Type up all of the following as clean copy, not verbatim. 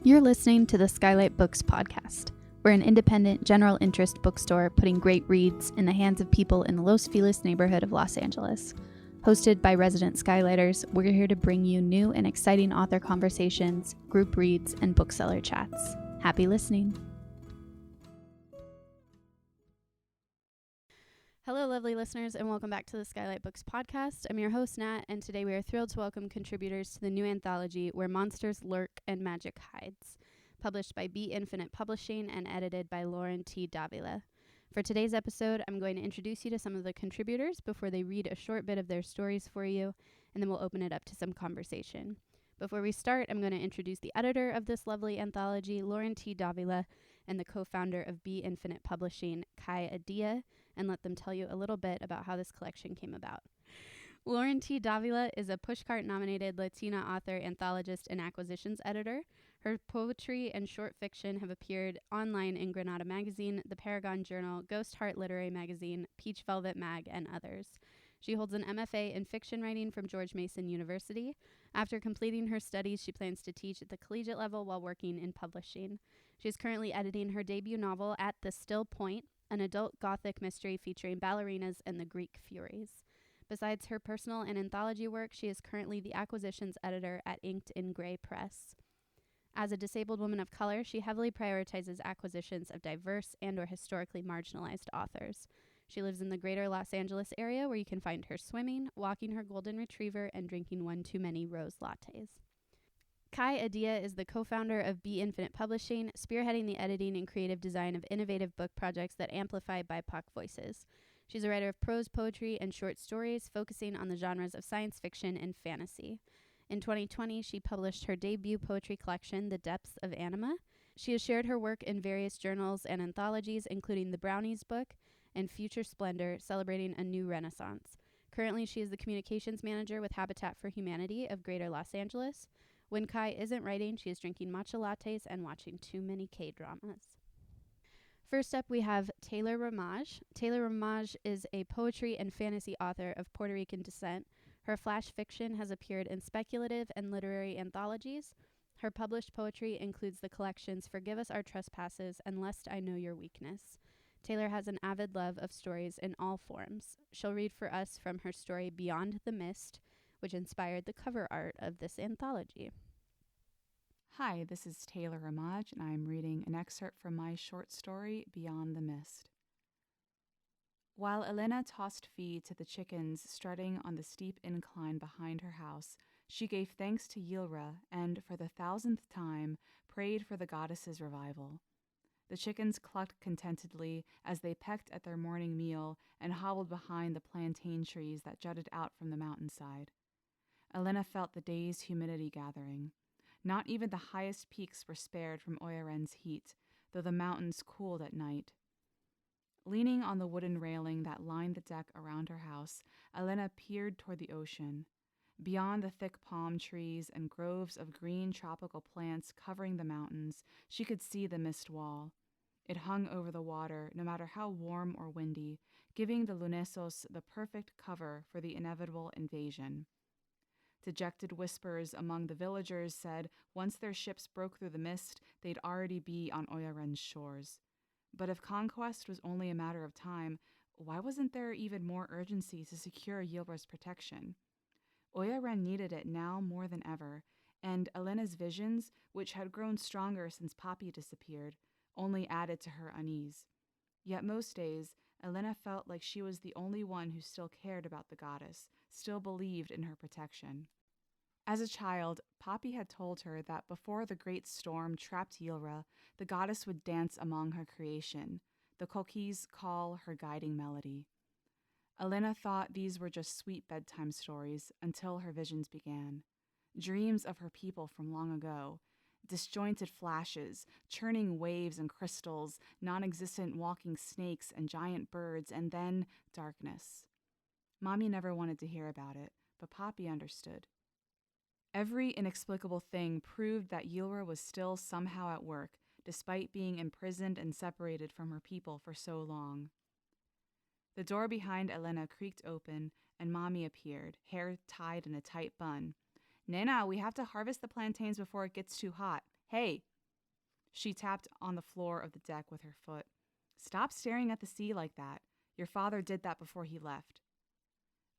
You're listening to the Skylight Books podcast. We're an independent, general interest bookstore putting great reads in the hands of people in the Los Feliz neighborhood of Los Angeles. Hosted by resident Skylighters, we're here to bring you new and exciting author conversations, group reads, and bookseller chats. Happy listening. Hello, lovely listeners, and welcome back to the Skylight Books podcast. I'm your host, Nat, and today we are thrilled to welcome contributors to the new anthology, Where Monsters Lurk and Magic Hides, published by Be Infinite Publishing and edited by Lauren Davila. For today's episode, I'm going to introduce you to some of the contributors before they read a short bit of their stories for you, and then we'll open it up to some conversation. Before we start, I'm going to introduce the editor of this lovely anthology, Lauren Davila, and the co-founder of Be Infinite Publishing, Kai Adia, and let them tell you a little bit about how this collection came about. Lauren Davila is a Pushcart-nominated Latina author, anthologist, and acquisitions editor. Her poetry and short fiction have appeared online in Granada Magazine, The Paragon Journal, Ghost Heart Literary Magazine, Peach Velvet Mag, and others. She holds an MFA in fiction writing from George Mason University. After completing her studies, she plans to teach at the collegiate level while working in publishing. She is currently editing her debut novel, At the Still Point, an adult gothic mystery featuring ballerinas and the Greek Furies. Besides her personal and anthology work, she is currently the acquisitions editor at Inked in Grey Press. As a disabled woman of color, she heavily prioritizes acquisitions of diverse and or historically marginalized authors. She lives in the greater Los Angeles area, where you can find her swimming, walking her golden retriever, and drinking one too many rose lattes. Kai Adia is the co-founder of Be Infinite Publishing, spearheading the editing and creative design of innovative book projects that amplify BIPOC voices. She's a writer of prose poetry and short stories, focusing on the genres of science fiction and fantasy. In 2020, she published her debut poetry collection, The Depths of Anima. She has shared her work in various journals and anthologies, including The Brownies Book and Future Splendor, celebrating a new renaissance. Currently, she is the communications manager with Habitat for Humanity of Greater Los Angeles. When Kai isn't writing, she is drinking matcha lattes and watching too many K-dramas. First up, we have Taylor Ramage. Taylor Ramage is a poetry and fantasy author of Puerto Rican descent. Her flash fiction has appeared in speculative and literary anthologies. Her published poetry includes the collections Forgive Us Our Trespasses and Lest I Know Your Weakness. Taylor has an avid love of stories in all forms. She'll read for us from her story Beyond the Mist, which inspired the cover art of this anthology. Hi, this is Taylor Ramage, and I'm reading an excerpt from my short story, Beyond the Mist. While Elena tossed feed to the chickens strutting on the steep incline behind her house, she gave thanks to Yilra and, for the 1000th time, prayed for the goddess's revival. The chickens clucked contentedly as they pecked at their morning meal and hobbled behind the plantain trees that jutted out from the mountainside. Elena felt the day's humidity gathering. Not even the highest peaks were spared from Oyaren's heat, though the mountains cooled at night. Leaning on the wooden railing that lined the deck around her house, Elena peered toward the ocean. Beyond the thick palm trees and groves of green tropical plants covering the mountains, she could see the mist wall. It hung over the water, no matter how warm or windy, giving the Lunesos the perfect cover for the inevitable invasion. Dejected whispers among the villagers said once their ships broke through the mist, they'd already be on Oyaren's shores. But if conquest was only a matter of time, why wasn't there even more urgency to secure Yilra's protection? Oyaren needed it now more than ever, and Elena's visions, which had grown stronger since Poppy disappeared, only added to her unease. Yet most days, Elena felt like she was the only one who still cared about the goddess, still believed in her protection. As a child, Poppy had told her that before the great storm trapped Yilra, the goddess would dance among her creation, the Coquis call her guiding melody. Elena thought these were just sweet bedtime stories until her visions began. Dreams of her people from long ago, disjointed flashes, churning waves and crystals, non-existent walking snakes and giant birds, and then darkness. Mommy never wanted to hear about it, but Poppy understood. Every inexplicable thing proved that Yilra was still somehow at work, despite being imprisoned and separated from her people for so long. The door behind Elena creaked open, and Mommy appeared, hair tied in a tight bun. "Nena, we have to harvest the plantains before it gets too hot. Hey, She tapped on the floor of the deck with her foot. "Stop staring at the sea like that. Your father did that before he left."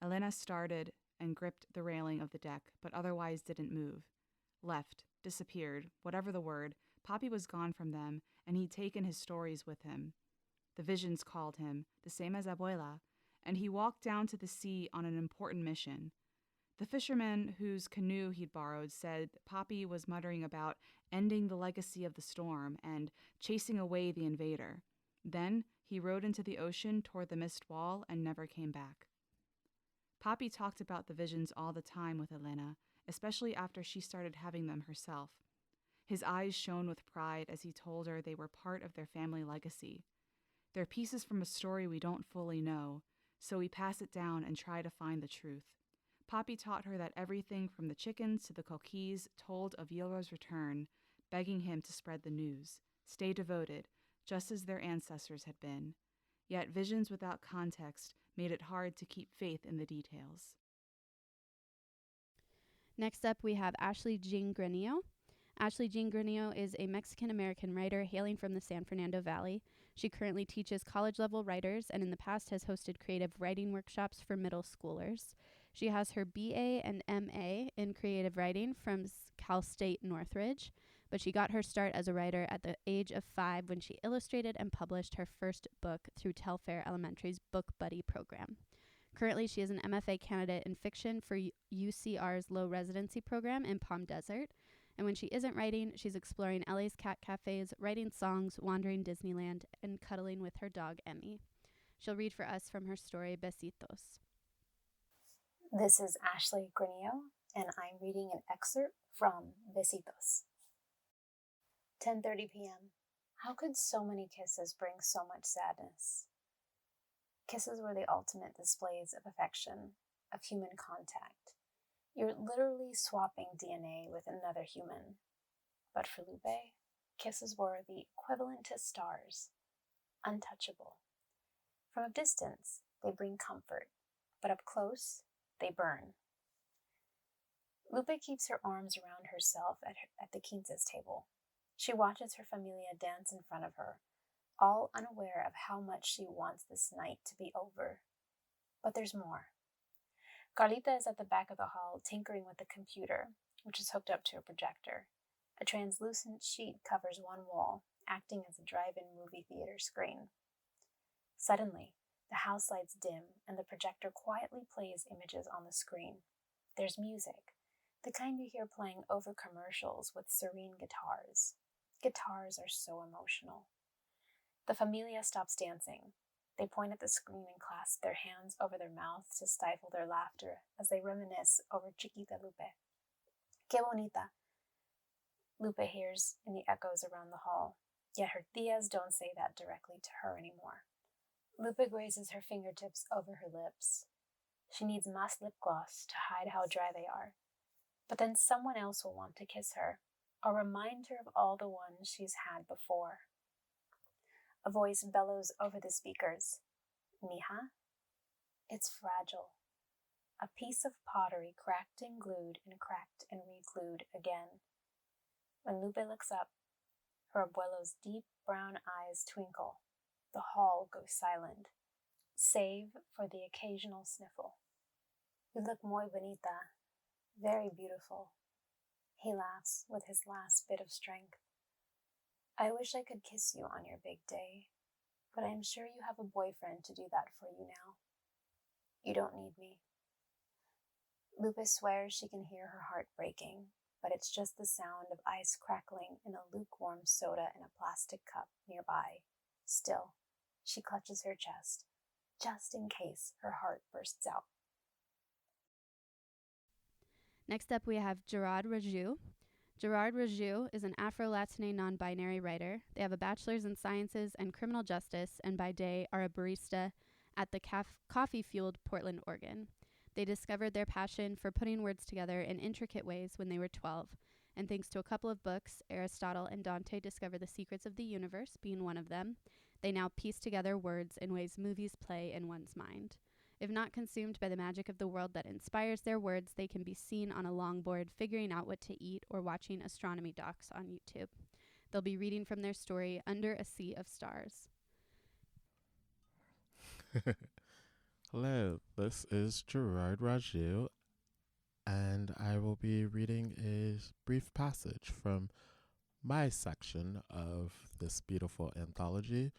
Elena started and gripped the railing of the deck, but otherwise didn't move. Left, disappeared, whatever the word, Papi was gone from them, and he'd taken his stories with him. The visions called him, the same as Abuela, and he walked down to the sea on an important mission. The fisherman whose canoe he'd borrowed said Papi was muttering about ending the legacy of the storm and chasing away the invader. Then he rode into the ocean toward the mist wall and never came back. Papi talked about the visions all the time with Elena, especially after she started having them herself. His eyes shone with pride as he told her they were part of their family legacy. They're pieces from a story we don't fully know, so we pass it down and try to find the truth. Papi taught her that everything from the chickens to the coquilles told of Yilra's return, begging him to spread the news, stay devoted, just as their ancestors had been. Yet visions without context made it hard to keep faith in the details. Next up, we have Ashley Jean Granillo. Ashley Jean Granillo is a Mexican-American writer hailing from the San Fernando Valley. She currently teaches college-level writers and in the past has hosted creative writing workshops for middle schoolers. She has her BA and MA in creative writing from Cal State Northridge, but she got her start as a writer at the age of 5 when she illustrated and published her first book through Telfair Elementary's Book Buddy program. Currently, she is an MFA candidate in fiction for UCR's Low Residency program in Palm Desert. And when she isn't writing, she's exploring LA's cat cafes, writing songs, wandering Disneyland, and cuddling with her dog, Emmy. She'll read for us from her story, Besitos. This is Ashley Granillo, and I'm reading an excerpt from Besitos. 10:30 p.m. How could so many kisses bring so much sadness? Kisses were the ultimate displays of affection, of human contact. You're literally swapping DNA with another human. But for Lupe, kisses were the equivalent to stars, untouchable. From a distance, they bring comfort, but up close, they burn. Lupe keeps her arms around herself at the quinces table. She watches her familia dance in front of her, all unaware of how much she wants this night to be over. But there's more. Carlita is at the back of the hall tinkering with the computer, which is hooked up to a projector. A translucent sheet covers one wall, acting as a drive-in movie theater screen. Suddenly, the house lights dim and the projector quietly plays images on the screen. There's music, the kind you hear playing over commercials with serene guitars. Guitars are so emotional. The familia stops dancing. They point at the screen and clasp their hands over their mouths to stifle their laughter as they reminisce over Chiquita Lupe. Que bonita, Lupe hears in the echoes around the hall, yet her tias don't say that directly to her anymore. Lupe grazes her fingertips over her lips. She needs más lip gloss to hide how dry they are. But then someone else will want to kiss her, or remind her of all the ones she's had before. A voice bellows over the speakers. Mija? It's fragile. A piece of pottery cracked and glued and cracked and re-glued again. When Lupe looks up, her abuelo's deep brown eyes twinkle. The hall goes silent, save for the occasional sniffle. You look muy bonita, very beautiful. He laughs with his last bit of strength. I wish I could kiss you on your big day, but I am sure you have a boyfriend to do that for you now. You don't need me. Lupe swears she can hear her heart breaking, but it's just the sound of ice crackling in a lukewarm soda in a plastic cup nearby. Still, she clutches her chest, just in case her heart bursts out. Next up, we have Jarrard Raju. Jarrard Raju is an Afro-Latine non-binary writer. They have a bachelor's in sciences and criminal justice, and by day are a barista at the coffee-fueled Portland, Oregon. They discovered their passion for putting words together in intricate ways when they were 12, and thanks to a couple of books, Aristotle and Dante discover the secrets of the universe, being one of them, they now piece together words in ways movies play in one's mind. If not consumed by the magic of the world that inspires their words, they can be seen on a longboard figuring out what to eat or watching astronomy docs on YouTube. They'll be reading from their story, Under a Sea of Stars. Hello, this is Jarrard Raju, and I will be reading a brief passage from my section of this beautiful anthology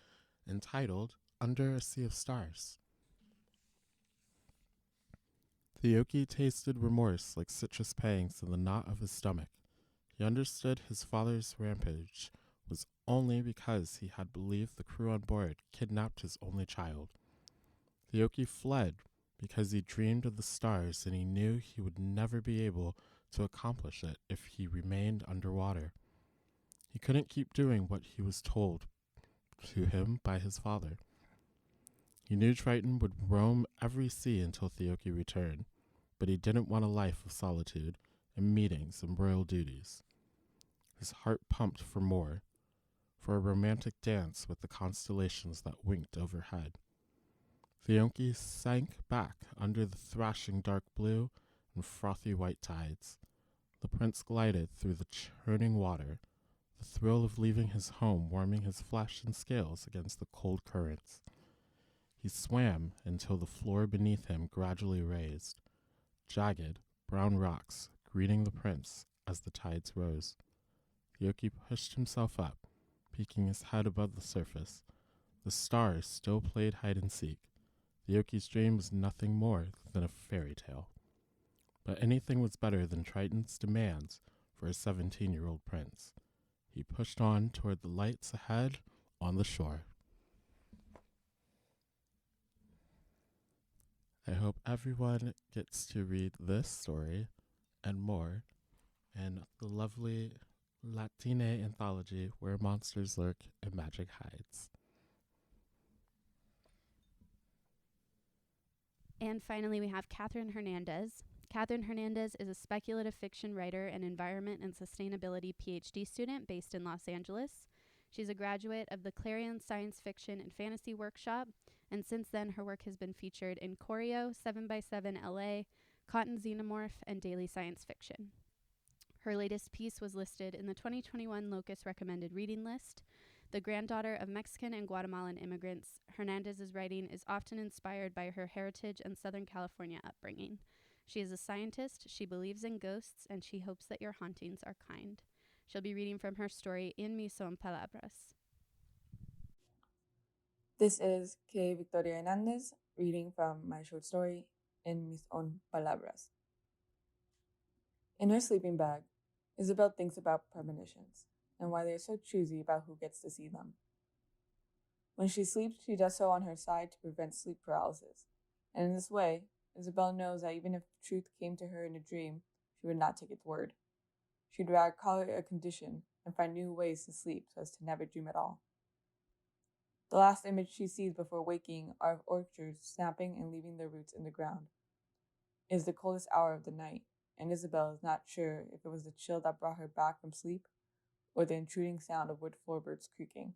entitled Under a Sea of Stars. Theoki tasted remorse like citrus pangs in the knot of his stomach. He understood his father's rampage was only because he had believed the crew on board kidnapped his only child. Theoki fled because he dreamed of the stars and he knew he would never be able to accomplish it if he remained underwater. He couldn't keep doing what he was told to him by his father. He knew Triton would roam every sea until Theoki returned, but he didn't want a life of solitude and meetings and royal duties. His heart pumped for more, for a romantic dance with the constellations that winked overhead. Theoki sank back under the thrashing dark blue and frothy white tides. The prince glided through the churning water, the thrill of leaving his home warming his flesh and scales against the cold currents. He swam until the floor beneath him gradually raised, jagged, brown rocks greeting the prince as the tides rose. Theoki pushed himself up, peeking his head above the surface. The stars still played hide-and-seek. Theoki's dream was nothing more than a fairy tale. But anything was better than Triton's demands for a 17-year-old prince. He pushed on toward the lights ahead on the shore. I hope everyone gets to read this story and more in the lovely Latine anthology Where Monsters Lurk and Magic Hides. And finally, we have Catherine Hernandez. Catherine Hernandez is a speculative fiction writer and environment and sustainability PhD student based in Los Angeles. She's a graduate of the Clarion Science Fiction and Fantasy Workshop, and since then her work has been featured in Choreo, 7x7 LA, Cotton Xenomorph, and Daily Science Fiction. Her latest piece was listed in the 2021 Locus Recommended Reading List. The granddaughter of Mexican and Guatemalan immigrants, Hernandez's writing is often inspired by her heritage and Southern California upbringing. She is a scientist, she believes in ghosts, and she hopes that your hauntings are kind. She'll be reading from her story In Mis Son Palabras. This is K. Victoria Hernandez reading from my short story In Mis Own Palabras. In her sleeping bag, Isabel thinks about premonitions and why they are so choosy about who gets to see them. When she sleeps, she does so on her side to prevent sleep paralysis, and in this way, Isabel knows that even if truth came to her in a dream, she would not take its word. She'd rather call it a condition and find new ways to sleep so as to never dream at all. The last image she sees before waking are of orchards snapping and leaving their roots in the ground. It is the coldest hour of the night, and Isabel is not sure if it was the chill that brought her back from sleep or the intruding sound of wood floorboards creaking.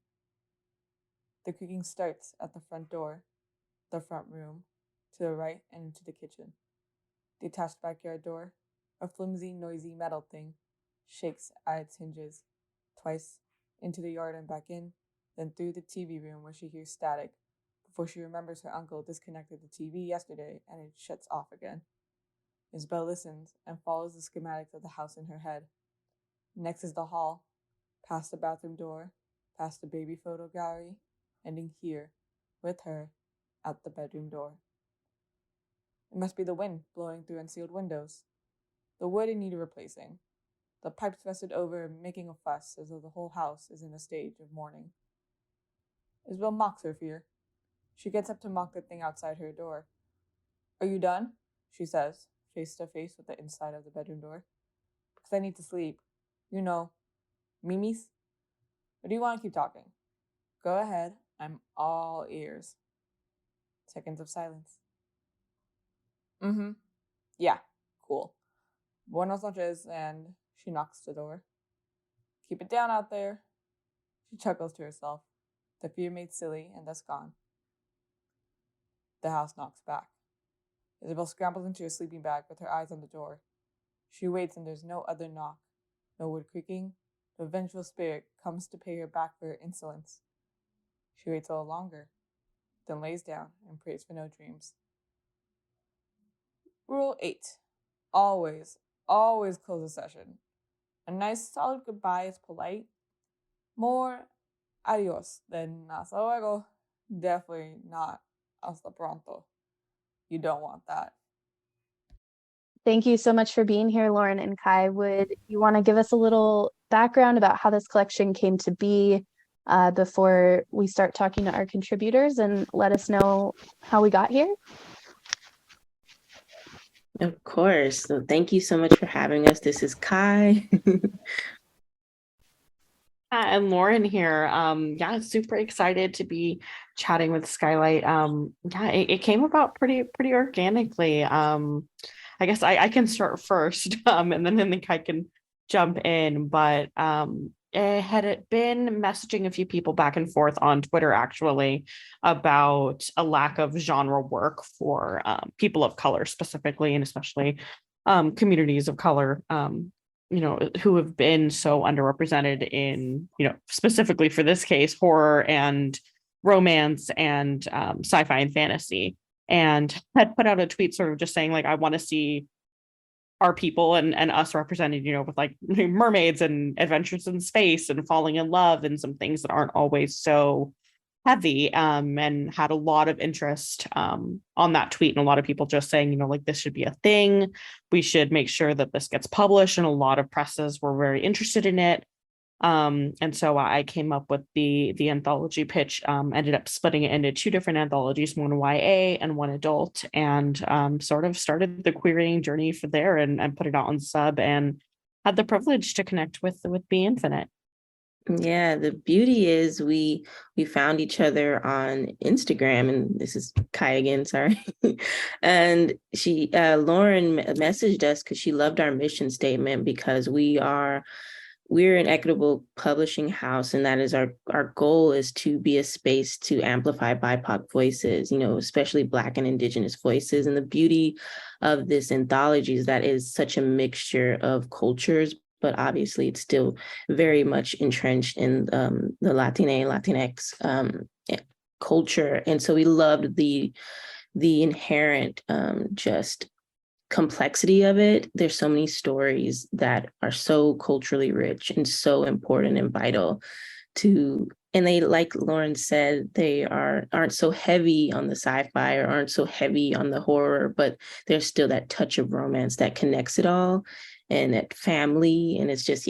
The creaking starts at the front door, the front room, to the right and into the kitchen. The attached backyard door, a flimsy, noisy metal thing, shakes at its hinges, twice, into the yard and back in, then through the TV room where she hears static, before she remembers her uncle disconnected the TV yesterday and it shuts off again. Isabel listens and follows the schematics of the house in her head. Next is the hall, past the bathroom door, past the baby photo gallery, ending here, with her, at the bedroom door. It must be the wind blowing through unsealed windows. The wood in need of replacing. The pipes vested over, making a fuss as though the whole house is in a stage of mourning. Isabel mocks her fear. She gets up to mock the thing outside her door. "Are you done?" she says, face to face with the inside of the bedroom door. "Because I need to sleep. You know, Mimi's? Or do you want to keep talking?" "Go ahead. I'm all ears." Seconds of silence. "Mm-hmm. Yeah, cool. Buenos noches," and she knocks the door. "Keep it down out there." She chuckles to herself, the fear made silly and thus gone. The house knocks back. Isabel scrambles into her sleeping bag with her eyes on the door. She waits and there's no other knock, no wood creaking, the vengeful spirit comes to pay her back for her insolence. She waits a little longer, then lays down and prays for no dreams. Rule 8. Always close a session. A nice solid goodbye is polite. More adios than hasta luego. Definitely not hasta pronto. You don't want that. Thank you so much for being here, Lauren and Kai. Would you want to give us a little background about how this collection came to be before we start talking to our contributors, and let us know how we got here? Of course. So thank you so much for having us. This is Kai. And Lauren here. Super excited to be chatting with Skylight. It came about pretty organically. I guess I can start first, and then Kai can jump in. But it had been messaging a few people back and forth on Twitter, actually, about a lack of genre work for people of color specifically, and especially communities of color. Who have been so underrepresented in, specifically for this case, horror and romance and sci-fi and fantasy, and had put out a tweet sort of just saying, like, I want to see our people and us represented, with like mermaids and adventures in space and falling in love and some things that aren't always so heavy, and had a lot of interest on that tweet, and a lot of people just saying, like, this should be a thing, we should make sure that this gets published, and a lot of presses were very interested in it. And so I came up with the anthology pitch, ended up splitting it into two different anthologies, one YA and one adult, and sort of started the querying journey for there, and put it out on Sub, and had the privilege to connect with Be Infinite. Yeah, the beauty is we found each other on Instagram, and this is Kai again, sorry. And she Lauren messaged us because she loved our mission statement, because we're an equitable publishing house, and that is our goal is to be a space to amplify BIPOC voices, especially Black and Indigenous voices. And the beauty of this anthology is that is such a mixture of cultures, but obviously it's still very much entrenched in the Latine and Latinx culture. And so we loved the inherent just complexity of it. There's so many stories that are so culturally rich and so important and vital to, and they, like Lauren said, they aren't so heavy on the sci-fi or aren't so heavy on the horror, but there's still that touch of romance that connects it all, and that family. And it's just,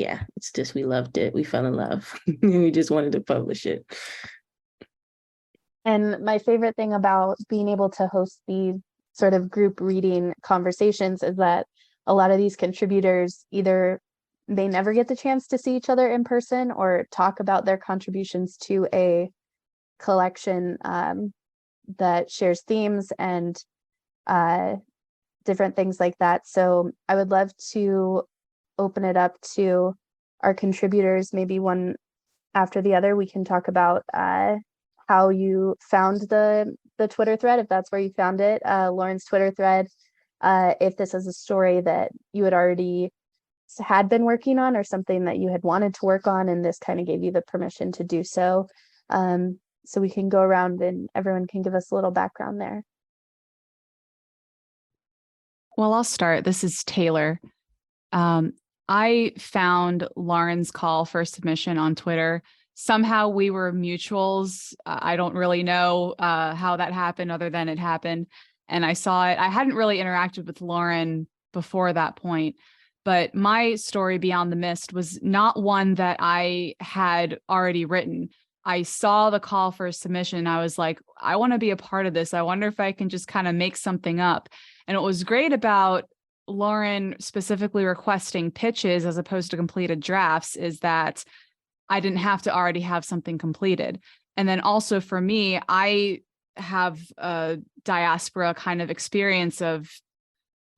we loved it. We fell in love and we just wanted to publish it. And my favorite thing about being able to host these sort of group reading conversations is that a lot of these contributors, either they never get the chance to see each other in person or talk about their contributions to a collection that shares themes and different things like that. So I would love to open it up to our contributors, maybe one after the other. We can talk about how you found the Twitter thread, if that's where you found it, Lauren's Twitter thread, if this is a story that you had already had been working on, or something that you had wanted to work on, and this kind of gave you the permission to do so. So we can go around and everyone can give us a little background there. Well, I'll start. This is Taylor. I found Lauren's call for submission on Twitter. Somehow we were mutuals. I don't really know how that happened, other than it happened. And I saw it. I hadn't really interacted with Lauren before that point, but my story Beyond the Mist was not one that I had already written. I saw the call for submission. I was like, I want to be a part of this. I wonder if I can just kind of make something up. And what was great about Lauren specifically requesting pitches as opposed to completed drafts is that I didn't have to already have something completed. And then also for me, I have a diaspora kind of experience of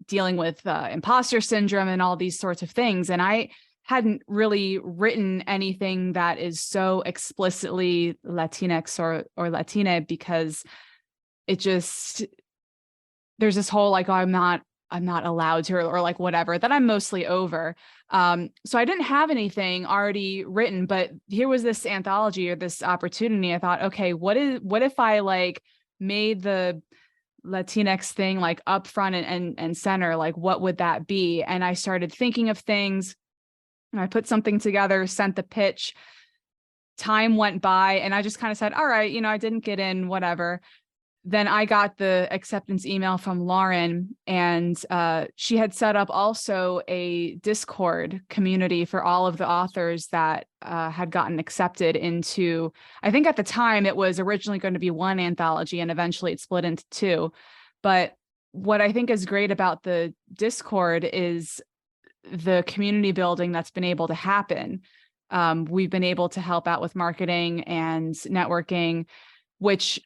dealing with imposter syndrome and all these sorts of things. And I hadn't really written anything that is so explicitly Latinx or Latina, because it just, there's this whole like, oh, I'm not I'm not allowed to, or like whatever, that I'm mostly over. So I didn't have anything already written, but here was this anthology or this opportunity. I thought, okay, what if I like made the Latinx thing like up front and center, like what would that be? And I started thinking of things, and I put something together, sent the pitch. Time went by, and I just kind of said, all right, I didn't get in, whatever. Then I got the acceptance email from Lauren, and she had set up also a Discord community for all of the authors that had gotten accepted into, I think at the time it was originally going to be one anthology, and eventually it split into two. But what I think is great about the Discord is the community building that's been able to happen. We've been able to help out with marketing and networking, which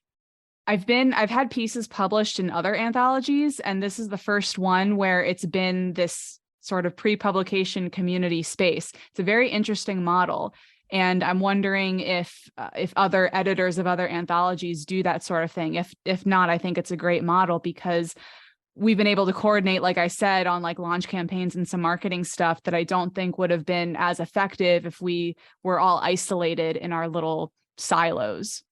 I've had pieces published in other anthologies, and this is the first one where it's been this sort of pre-publication community space. It's a very interesting model, and I'm wondering if other editors of other anthologies do that sort of thing. If not, I think it's a great model because we've been able to coordinate, like I said, on like launch campaigns and some marketing stuff that I don't think would have been as effective if we were all isolated in our little silos.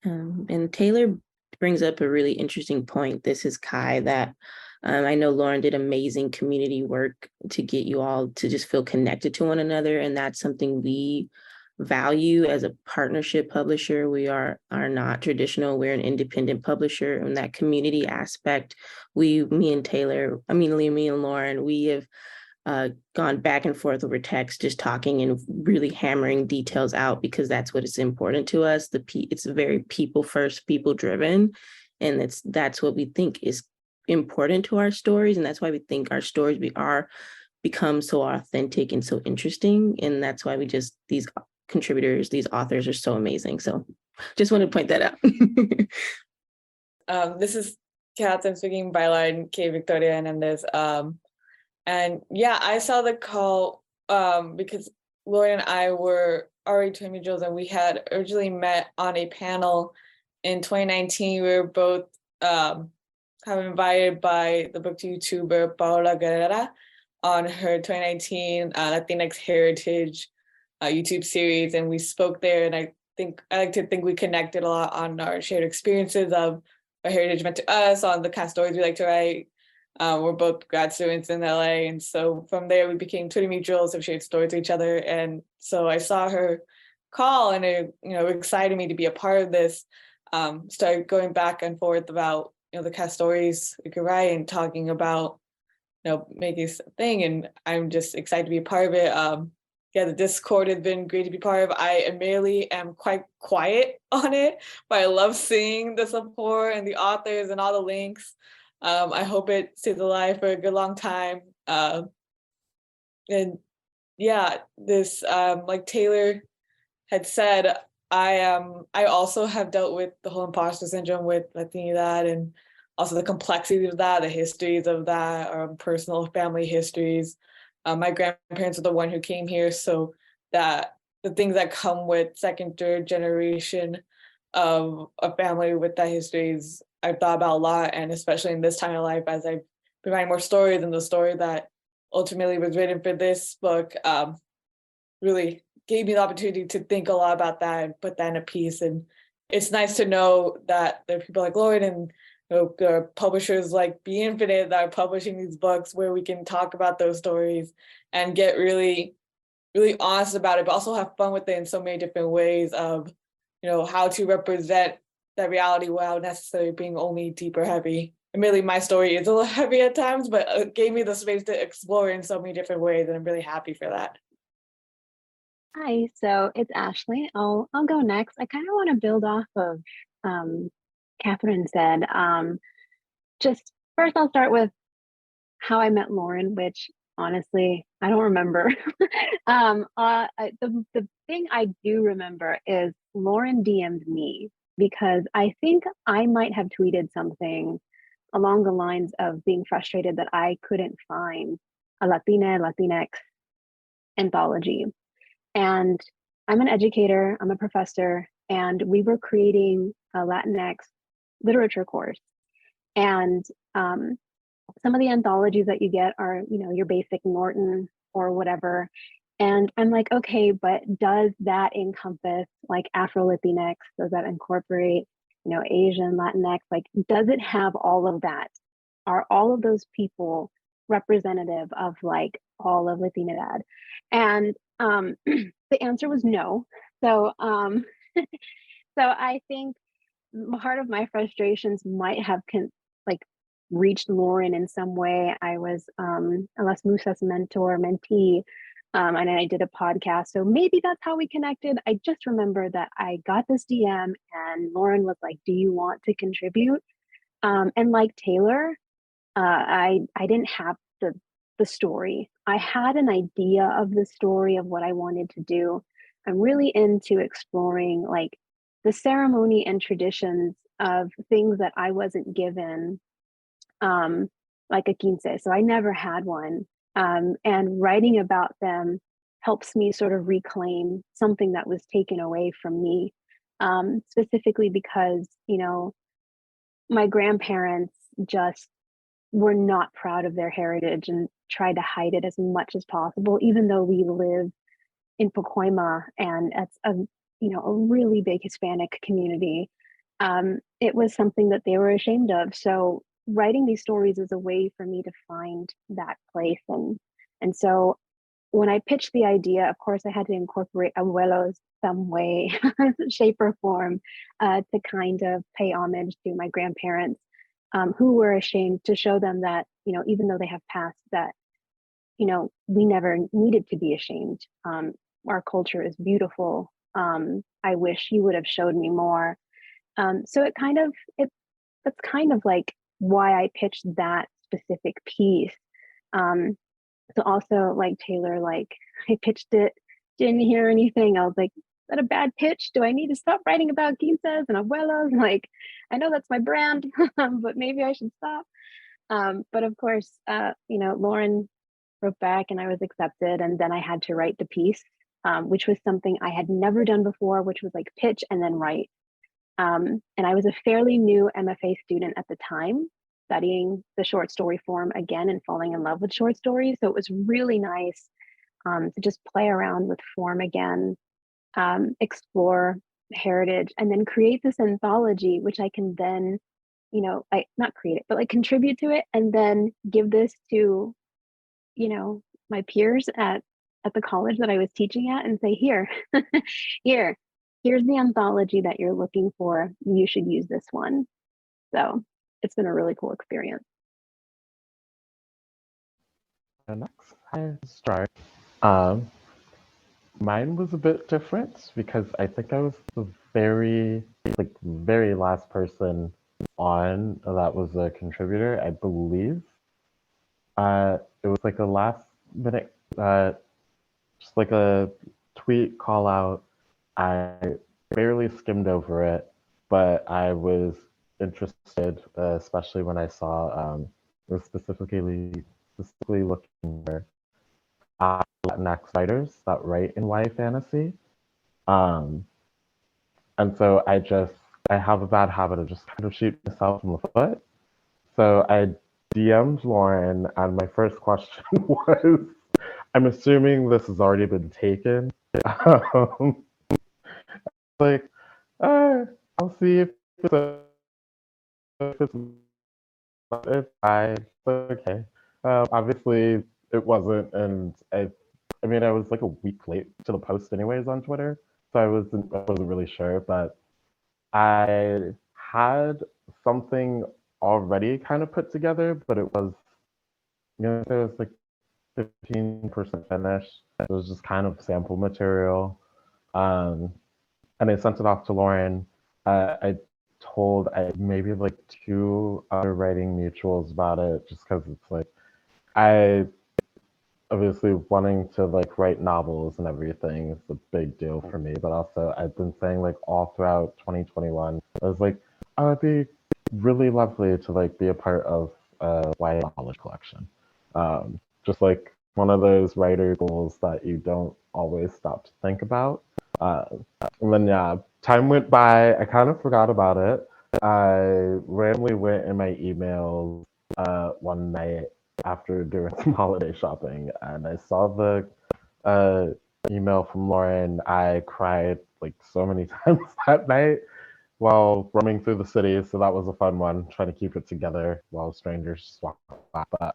And Taylor brings up a really interesting point. This is Kai, that I know Lauren did amazing community work to get you all to just feel connected to one another. And that's something we value as a partnership publisher. We are not traditional. We're an independent publisher. And that community aspect, me and Lauren, we have gone back and forth over text, just talking and really hammering details out, because that's what is important to us. It's very people first, people driven, and that's what we think is important to our stories, and that's why we think our stories become so authentic and so interesting, and that's why these contributors, these authors are so amazing. So just want to point that out. This is Kat. I'm speaking byline K Victoria Hernandez. And yeah, I saw the call because Lauren and I were already twin mutuals, and we had originally met on a panel in 2019. We were both kind of invited by the book YouTuber Paola Guerrera on her 2019 Latinx Heritage YouTube series, and we spoke there. And I like to think we connected a lot on our shared experiences of what heritage meant to us, on the kind of stories we like to write. We're both grad students in LA, and so from there we became twin mutuals, have shared stories with each other. And so I saw her call, and it excited me to be a part of this. Started going back and forth about the kind of stories we could write, and talking about making something, and I'm just excited to be a part of it. The Discord has been great to be part of. I admittedly am quite quiet on it, but I love seeing the support and the authors and all the links. I hope it stays alive for a good long time. And yeah, this like Taylor had said, I also have dealt with the whole imposter syndrome with Latinidad, and also the complexity of that, the histories of that, personal family histories. My grandparents are the one who came here, so that the things that come with second, third generation of a family with that history I've thought about a lot, and especially in this time of life, as I've been writing more stories, and the story that ultimately was written for this book really gave me the opportunity to think a lot about that and put that in a piece. And it's nice to know that there are people like Lauren and there are publishers like Be Infinite that are publishing these books where we can talk about those stories and get really, really honest about it, but also have fun with it in so many different ways of, how to represent that reality without necessarily being only deep or heavy. Admittedly, my story is a little heavy at times, but it gave me the space to explore in so many different ways, and I'm really happy for that. Hi, so it's Ashley. I'll go next. I kind of want to build off of Catherine said. Just first, I'll start with how I met Lauren, which honestly I don't remember. The thing I do remember is Lauren DM'd me, because I think I might have tweeted something along the lines of being frustrated that I couldn't find a Latinx anthology. And I'm an educator, I'm a professor, and we were creating a Latinx literature course. And some of the anthologies that you get are, you know, your basic Norton or whatever. And I'm like, okay, but does that encompass like Afro Latinx? Does that incorporate, you know, Asian Latinx? Like, does it have all of that? Are all of those people representative of like all of Latinidad? And the answer was no. So, so I think part of my frustrations might have like reached Lauren in some way. I was Alas Musa's mentor, mentee, and I did a podcast. So maybe that's how we connected. I just remember that I got this DM and Lauren was like, "Do you want to contribute?" And like Taylor, I didn't have the story. I had an idea of the story of what I wanted to do. I'm really into exploring like the ceremony and traditions of things that I wasn't given, like a quince. So I never had one. And writing about them helps me sort of reclaim something that was taken away from me, specifically because, you know, my grandparents just were not proud of their heritage and tried to hide it as much as possible, even though we live in Pacoima and it's a, you know, a really big Hispanic community. It was something that they were ashamed of. So writing these stories is a way for me to find that place. And so when I pitched the idea, of course, I had to incorporate abuelos some way, shape or form, to kind of pay homage to my grandparents, who were ashamed, to show them that, you know, even though they have passed, that, you know, we never needed to be ashamed. Our culture is beautiful. I wish you would have showed me more. So that's kind of like why I pitched that specific piece. So also like Taylor, like I pitched it, didn't hear anything. I was like, is that a bad pitch? Do I need to stop writing about quinces and abuelos? Like, I know that's my brand, but maybe I should stop. But of course, you know, Lauren wrote back and I was accepted. And then I had to write the piece, which was something I had never done before, which was like pitch and then write. And I was a fairly new MFA student at the time, studying the short story form again and falling in love with short stories. So it was really nice to just play around with form again, explore heritage, and then create this anthology, which I can then, you know, I not create it, but like contribute to it and then give this to, you know, my peers at the college that I was teaching at and say, here, here's the anthology that you're looking for. You should use this one. So it's been a really cool experience. Next, I start. Mine was a bit different because I think I was the very last person on that was a contributor, I believe. It was like a last minute, just like a tweet call out. I barely skimmed over it, but I was interested, especially when I saw it was specifically looking for Latinx writers that write in YA fantasy. Um, and so I have a bad habit of just kind of shooting myself in the foot. So I DM'd Lauren, and my first question was, I'm assuming this has already been taken. Like, I'll see if it's okay. Obviously, it wasn't, and I mean, I was like a week late to the post anyways on Twitter, so I wasn't really sure, but I had something already kind of put together, but it was, you know, it was like 15% finished. It was just kind of sample material. And I sent it off to Lauren. I told maybe like 2 other writing mutuals about it, just because it's like, I obviously wanting to like write novels and everything is a big deal for me, but also I've been saying like all throughout 2021, I was like, oh, it'd be really lovely to like be a part of a YA knowledge collection. Just like one of those writer goals that you don't always stop to think about. And then yeah, time went by. I kind of forgot about it. I randomly went in my emails one night after doing some holiday shopping, and I saw the email from Lauren. I cried like so many times that night while roaming through the city, so that was a fun one, trying to keep it together while strangers walk by. But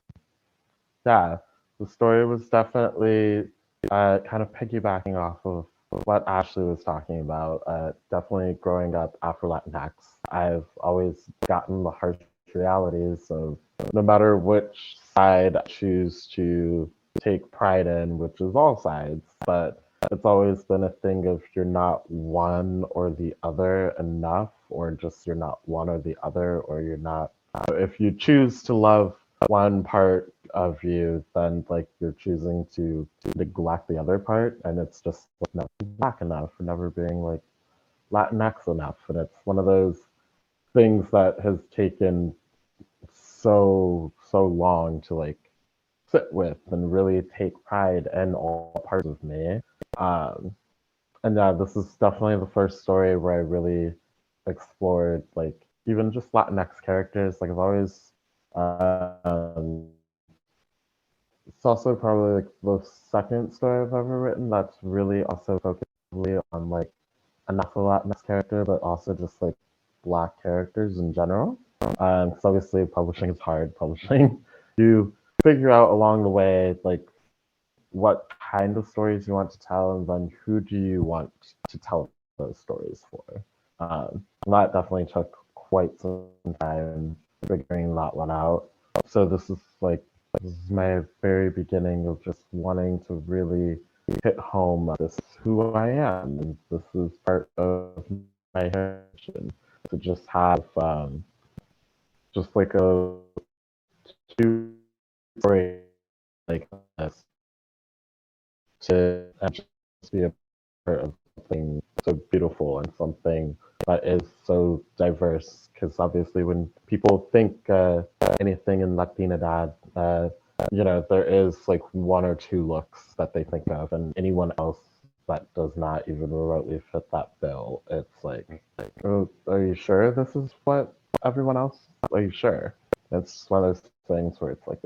yeah, the story was definitely kind of piggybacking off of what Ashley was talking about. Definitely growing up Afro Latinx, I've always gotten the harsh realities of no matter which side I choose to take pride in, which is all sides, but it's always been a thing of you're not one or the other enough, or just you're not one or the other, or you're not. If you choose to love one part of you, then like you're choosing to neglect the other part, and it's just like never being black enough, or never being like Latinx enough, and it's one of those things that has taken so long to like sit with and really take pride in all parts of me. Um, and yeah, this is definitely the first story where I really explored like even just Latinx characters. Like I've always, it's also probably like the second story I've ever written that's really also focused heavily on like enough of a Latinx character, but also just like Black characters in general. Because obviously publishing is hard. Publishing, you figure out along the way like what kind of stories you want to tell, and then who do you want to tell those stories for. That definitely took quite some time figuring that one out. So this is my very beginning of just wanting to really hit home. This is who I am, and this is part of my heritage. And to just have just like a two story like this to just be a part of something so beautiful and something that is so diverse. Because obviously, when people think anything in Latinidad, there is like one or two looks that they think of, and anyone else that does not even remotely fit that bill, it's like, oh, are you sure this is what everyone else? Are you sure? It's one of those things where it's like,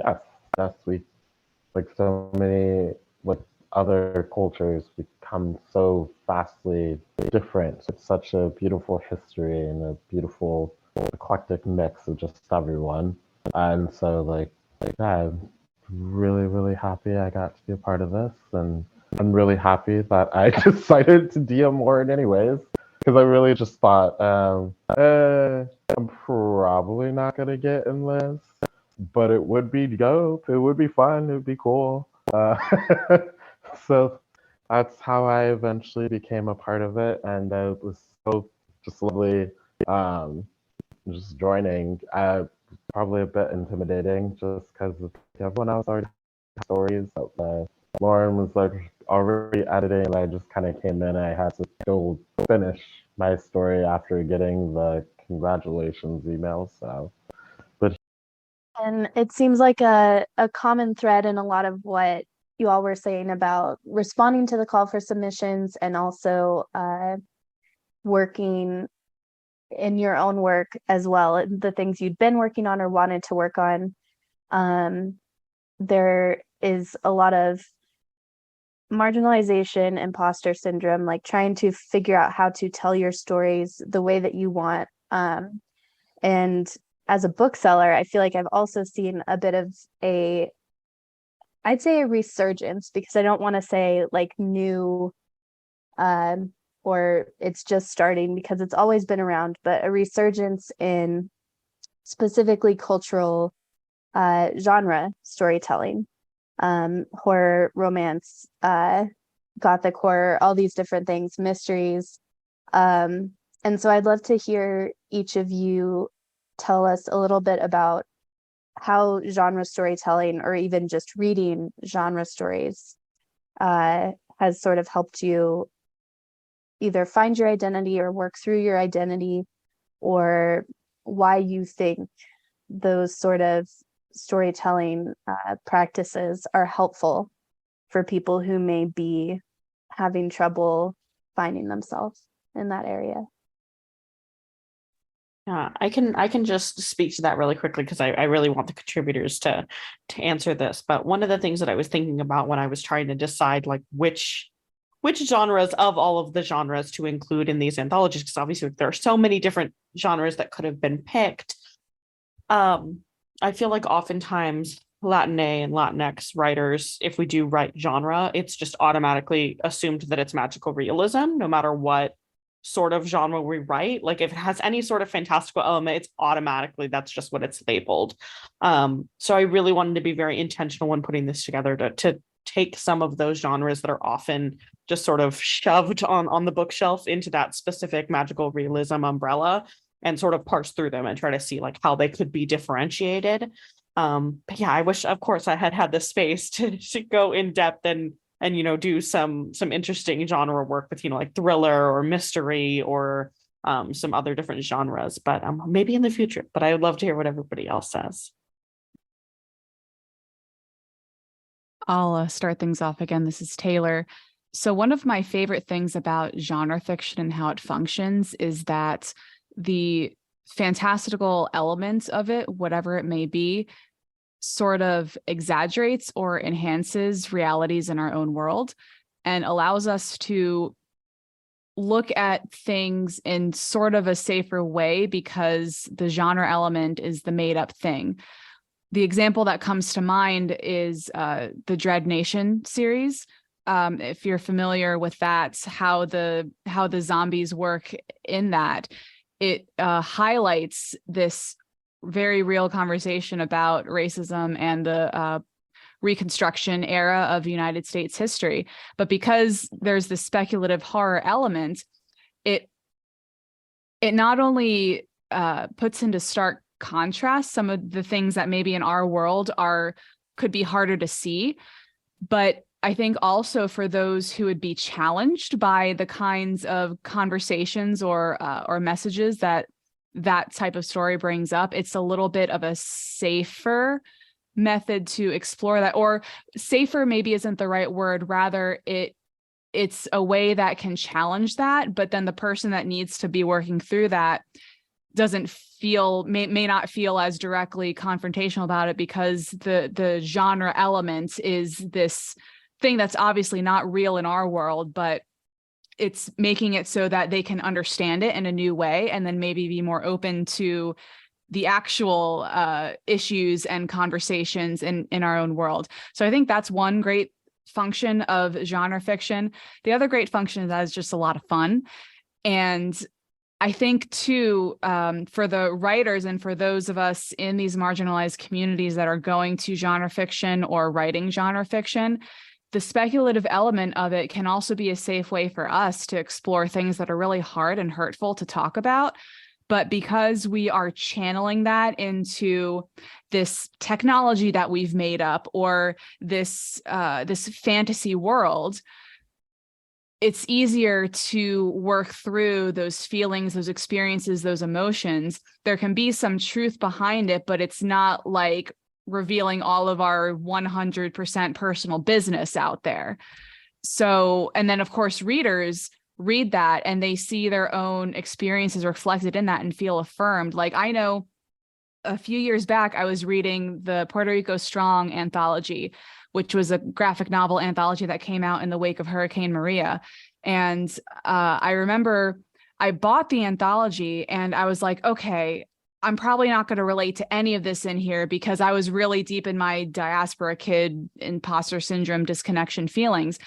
yes, we like so many like other cultures become so vastly different. It's such a beautiful history and a beautiful eclectic mix of just everyone. And so yeah, I'm really happy I got to be a part of this, and I'm really happy that I decided to DM Lauren anyways. Because I really just thought, I'm probably not gonna get in this, but it would be dope. It would be fun. It would be cool. So that's how I eventually became a part of it, and it was so just lovely. Um, just joining. Probably a bit intimidating, just because everyone else already had stories. But, Lauren was like already editing, and I just kind of came in. And I had to go finish my story after getting the congratulations email. So, but And it seems like a common thread in a lot of what you all were saying about responding to the call for submissions, and also working in your own work as well, the things you'd been working on or wanted to work on. There is a lot of marginalization, imposter syndrome, like trying to figure out how to tell your stories the way that you want. And as a bookseller, I feel like I've also seen a bit of I'd say a resurgence, because I don't want to say like new, or it's just starting, because it's always been around, but a resurgence in specifically cultural genre storytelling, horror, romance, gothic horror, all these different things, mysteries. And so I'd love to hear each of you tell us a little bit about how genre storytelling, or even just reading genre stories, has sort of helped you either find your identity or work through your identity, or why you think those sort of storytelling practices are helpful for people who may be having trouble finding themselves in that area. I can just speak to that really quickly because I really want the contributors to answer this. But one of the things that I was thinking about when I was trying to decide like which genres of all of the genres to include in these anthologies, because obviously there are so many different genres that could have been picked. I feel like oftentimes Latine and Latinx writers, if we do write genre, it's just automatically assumed that it's magical realism, no matter what sort of genre we write. Like if it has any sort of fantastical element, it's automatically, that's just what it's labeled. So I really wanted to be very intentional when putting this together to take some of those genres that are often just sort of shoved on the bookshelf into that specific magical realism umbrella and sort of parse through them and try to see like how they could be differentiated. But yeah, I wish, of course, I had the space to go in depth and do some interesting genre work with like thriller or mystery or some other different genres. But maybe in the future. But I would love to hear what everybody else says. I'll start things off again. This is Taylor. So one of my favorite things about genre fiction and how it functions is that the fantastical elements of it, whatever it may be, sort of exaggerates or enhances realities in our own world and allows us to look at things in sort of a safer way because the genre element is the made up thing. The example that comes to mind is the Dread Nation series. If you're familiar with that, how the zombies work in that, it highlights this very real conversation about racism and the Reconstruction era of United States history. But because there's this speculative horror element, it not only puts into stark contrast some of the things that maybe in our world could be harder to see, but I think also for those who would be challenged by the kinds of conversations or messages that type of story brings up, it's a little bit of a safer method to explore that. Or safer maybe isn't the right word. Rather, it's a way that can challenge that, but then the person that needs to be working through that may not feel as directly confrontational about it because the genre element is this thing that's obviously not real in our world, but it's making it so that they can understand it in a new way and then maybe be more open to the actual issues and conversations in our own world. So I think that's one great function of genre fiction. The other great function is that it's just a lot of fun. And I think too, for the writers and for those of us in these marginalized communities that are going to genre fiction or writing genre fiction, the speculative element of it can also be a safe way for us to explore things that are really hard and hurtful to talk about. But because we are channeling that into this technology that we've made up or this fantasy world, it's easier to work through those feelings, those experiences, those emotions. There can be some truth behind it, but it's not like revealing all of our 100% personal business out there. So, and then of course, readers read that and they see their own experiences reflected in that and feel affirmed. Like I know a few years back, I was reading the Puerto Rico Strong anthology, which was a graphic novel anthology that came out in the wake of Hurricane Maria. And I remember I bought the anthology and I was like, okay, I'm probably not going to relate to any of this in here because I was really deep in my diaspora kid, imposter syndrome, disconnection feelings.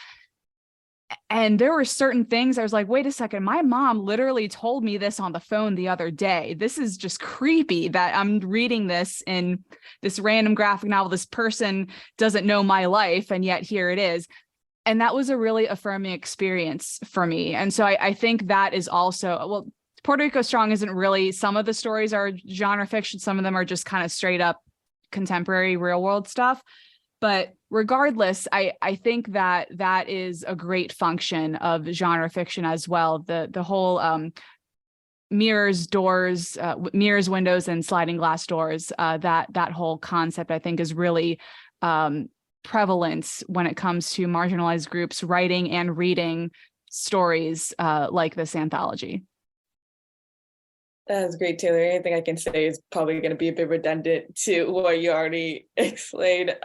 And there were certain things I was like, wait a second, my mom literally told me this on the phone the other day. This is just creepy that I'm reading this in this random graphic novel. This person doesn't know my life, and yet here it is. And that was a really affirming experience for me. And so I think that is also, well, Puerto Rico Strong isn't really, some of the stories are genre fiction. Some of them are just kind of straight up contemporary real world stuff. But regardless, I think that is a great function of genre fiction as well. The whole mirrors, doors, mirrors, windows, and sliding glass doors, that whole concept, I think, is really prevalent when it comes to marginalized groups writing and reading stories like this anthology. That's great, Taylor. Anything I can say is probably going to be a bit redundant to what you already explained.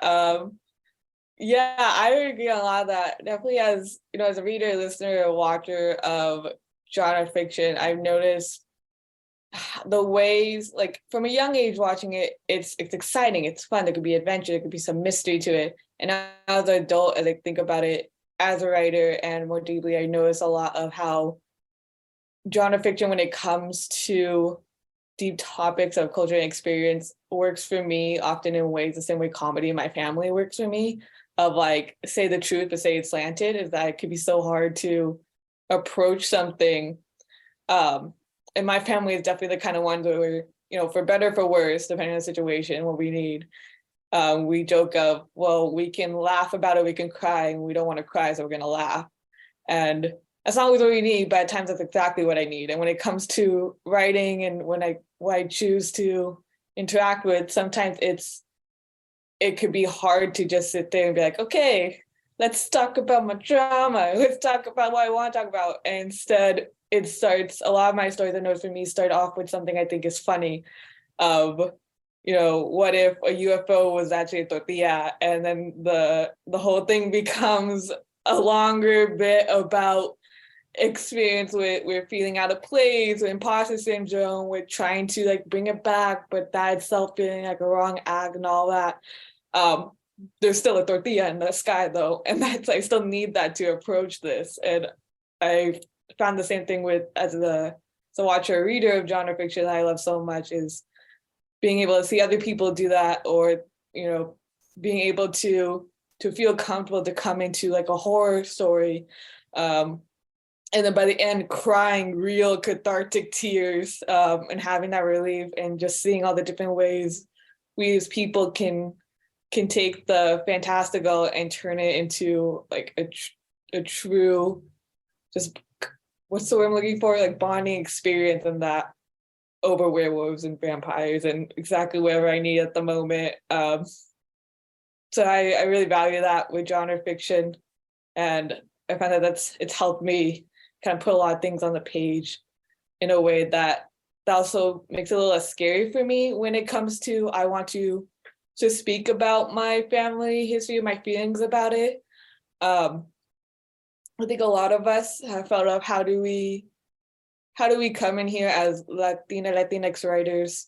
Yeah, I would agree on a lot of that. Definitely, as you know, as a reader, listener, or watcher of genre fiction, I've noticed the ways, like from a young age watching it, it's exciting, it's fun, there could be adventure, there could be some mystery to it. And now as an adult, as I think about it as a writer and more deeply, I notice a lot of how genre fiction, when it comes to deep topics of culture and experience, works for me often in ways the same way comedy in my family works for me, of like say the truth but say it's slanted, is that it could be so hard to approach something. And my family is definitely the kind of ones where we're, you know, for better or for worse, depending on the situation, what we need. We joke of, well, we can laugh about it, we can cry, and we don't want to cry, so we're going to laugh. And that's not always what we need, but at times that's exactly what I need. And when it comes to writing and when I choose to interact with, sometimes it could be hard to just sit there and be like, okay, let's talk about my drama. Let's talk about what I want to talk about. And instead, it starts, a lot of my stories I know for me start off with something I think is funny of, you know, what if a UFO was actually a tortilla? And then the whole thing becomes a longer bit about experience with feeling out of place, with imposter syndrome, with trying to like bring it back, but that itself feeling like a wrong act and all that. There's still a tortilla in the sky though, and that's, I still need that to approach this. And I found the same thing with as a watcher, reader of genre fiction that I love so much, is being able to see other people do that, or you know, being able to feel comfortable to come into like a horror story, and then by the end crying real cathartic tears, and having that relief, and just seeing all the different ways we as people can take the fantastical and turn it into like a true, just what's the word I'm looking for, like bonding experience, and that over werewolves and vampires and exactly whatever I need at the moment. So I really value that with genre fiction, and I find that it's helped me kind of put a lot of things on the page in a way that also makes it a little less scary for me when it comes to, I want to speak about my family history, my feelings about it. I think a lot of us have felt of how do we come in here as Latinx writers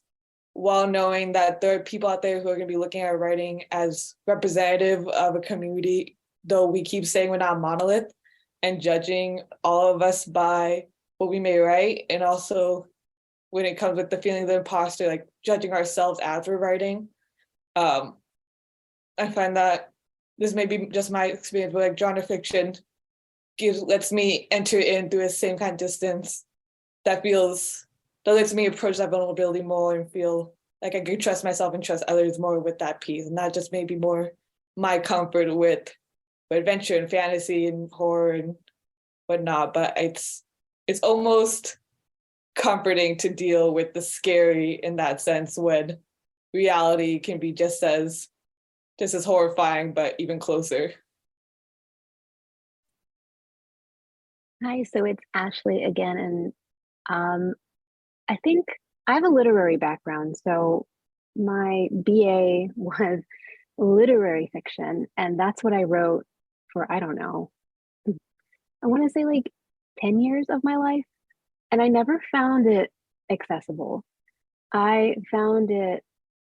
while knowing that there are people out there who are going to be looking at our writing as representative of a community, though we keep saying we're not a monolith, and judging all of us by what we may write. And also when it comes with the feeling of the imposter, like judging ourselves as we're writing. I find that this may be just my experience, but like genre fiction lets me enter in through the same kind of distance that lets me approach that vulnerability more and feel like I can trust myself and trust others more with that piece, and not just maybe more my comfort with adventure and fantasy and horror and whatnot, but it's almost comforting to deal with the scary in that sense when reality can be just as horrifying, but even closer. Hi, so it's Ashley again, and I think I have a literary background, so my BA was literary fiction, and that's what I wrote for, I don't know, I want to say like 10 years of my life, and I never found it accessible. I found it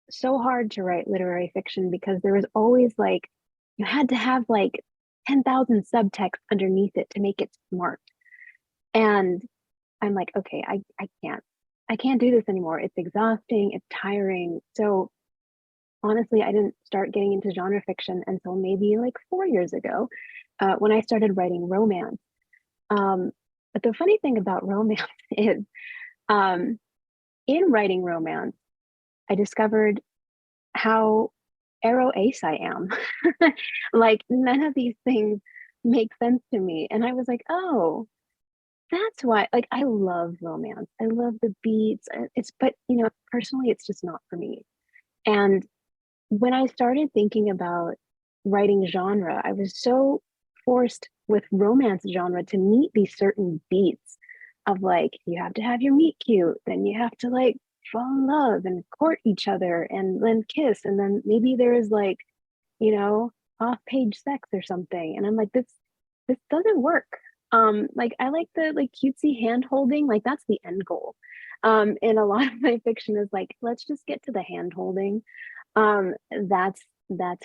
so hard to write literary fiction because there was always like, you had to have like 10,000 subtext underneath it to make it smart. And I'm like, okay, I can't do this anymore. It's exhausting, it's tiring. So honestly, I didn't start getting into genre fiction until maybe like 4 years ago, when I started writing romance. But the funny thing about romance is, in writing romance, I discovered how aro ace I am. Like none of these things make sense to me. And I was like, oh, that's why, like, I love romance. I love the beats. But you know, personally, it's just not for me. And when I started thinking about writing genre, I was so forced with romance genre to meet these certain beats of like, you have to have your meet cute, then you have to like fall in love and court each other and then kiss. And then maybe there is like, you know, off-page sex or something. And I'm like, this doesn't work. Like I like the like cutesy hand holding, like that's the end goal. And a lot of my fiction is like, let's just get to the hand holding. That's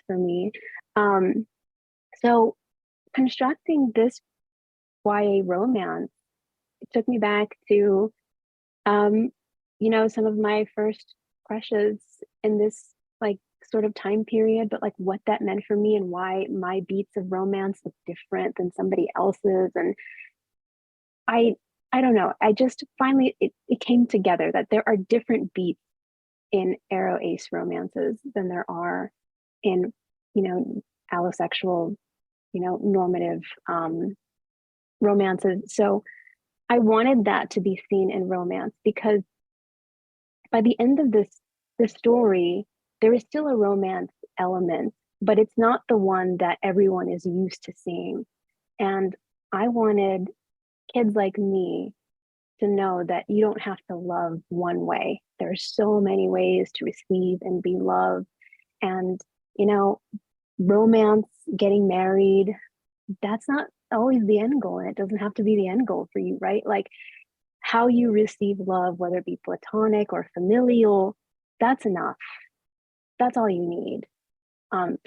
for me. So constructing this YA romance, it took me back to you know, some of my first crushes in this like sort of time period, but like what that meant for me and why my beats of romance look different than somebody else's. And I I don't know. I just finally it came together that there are different beats in aro ace romances than there are in, you know, allosexual, you know, normative romances. So I wanted that to be seen in romance because by the end of the story, there is still a romance element, but it's not the one that everyone is used to seeing. And I wanted kids like me to know that you don't have to love one way. There are so many ways to receive and be loved. And, you know, romance, getting married, that's not always the end goal. And it doesn't have to be the end goal for you, right? Like how you receive love, whether it be platonic or familial, that's enough. That's all you need.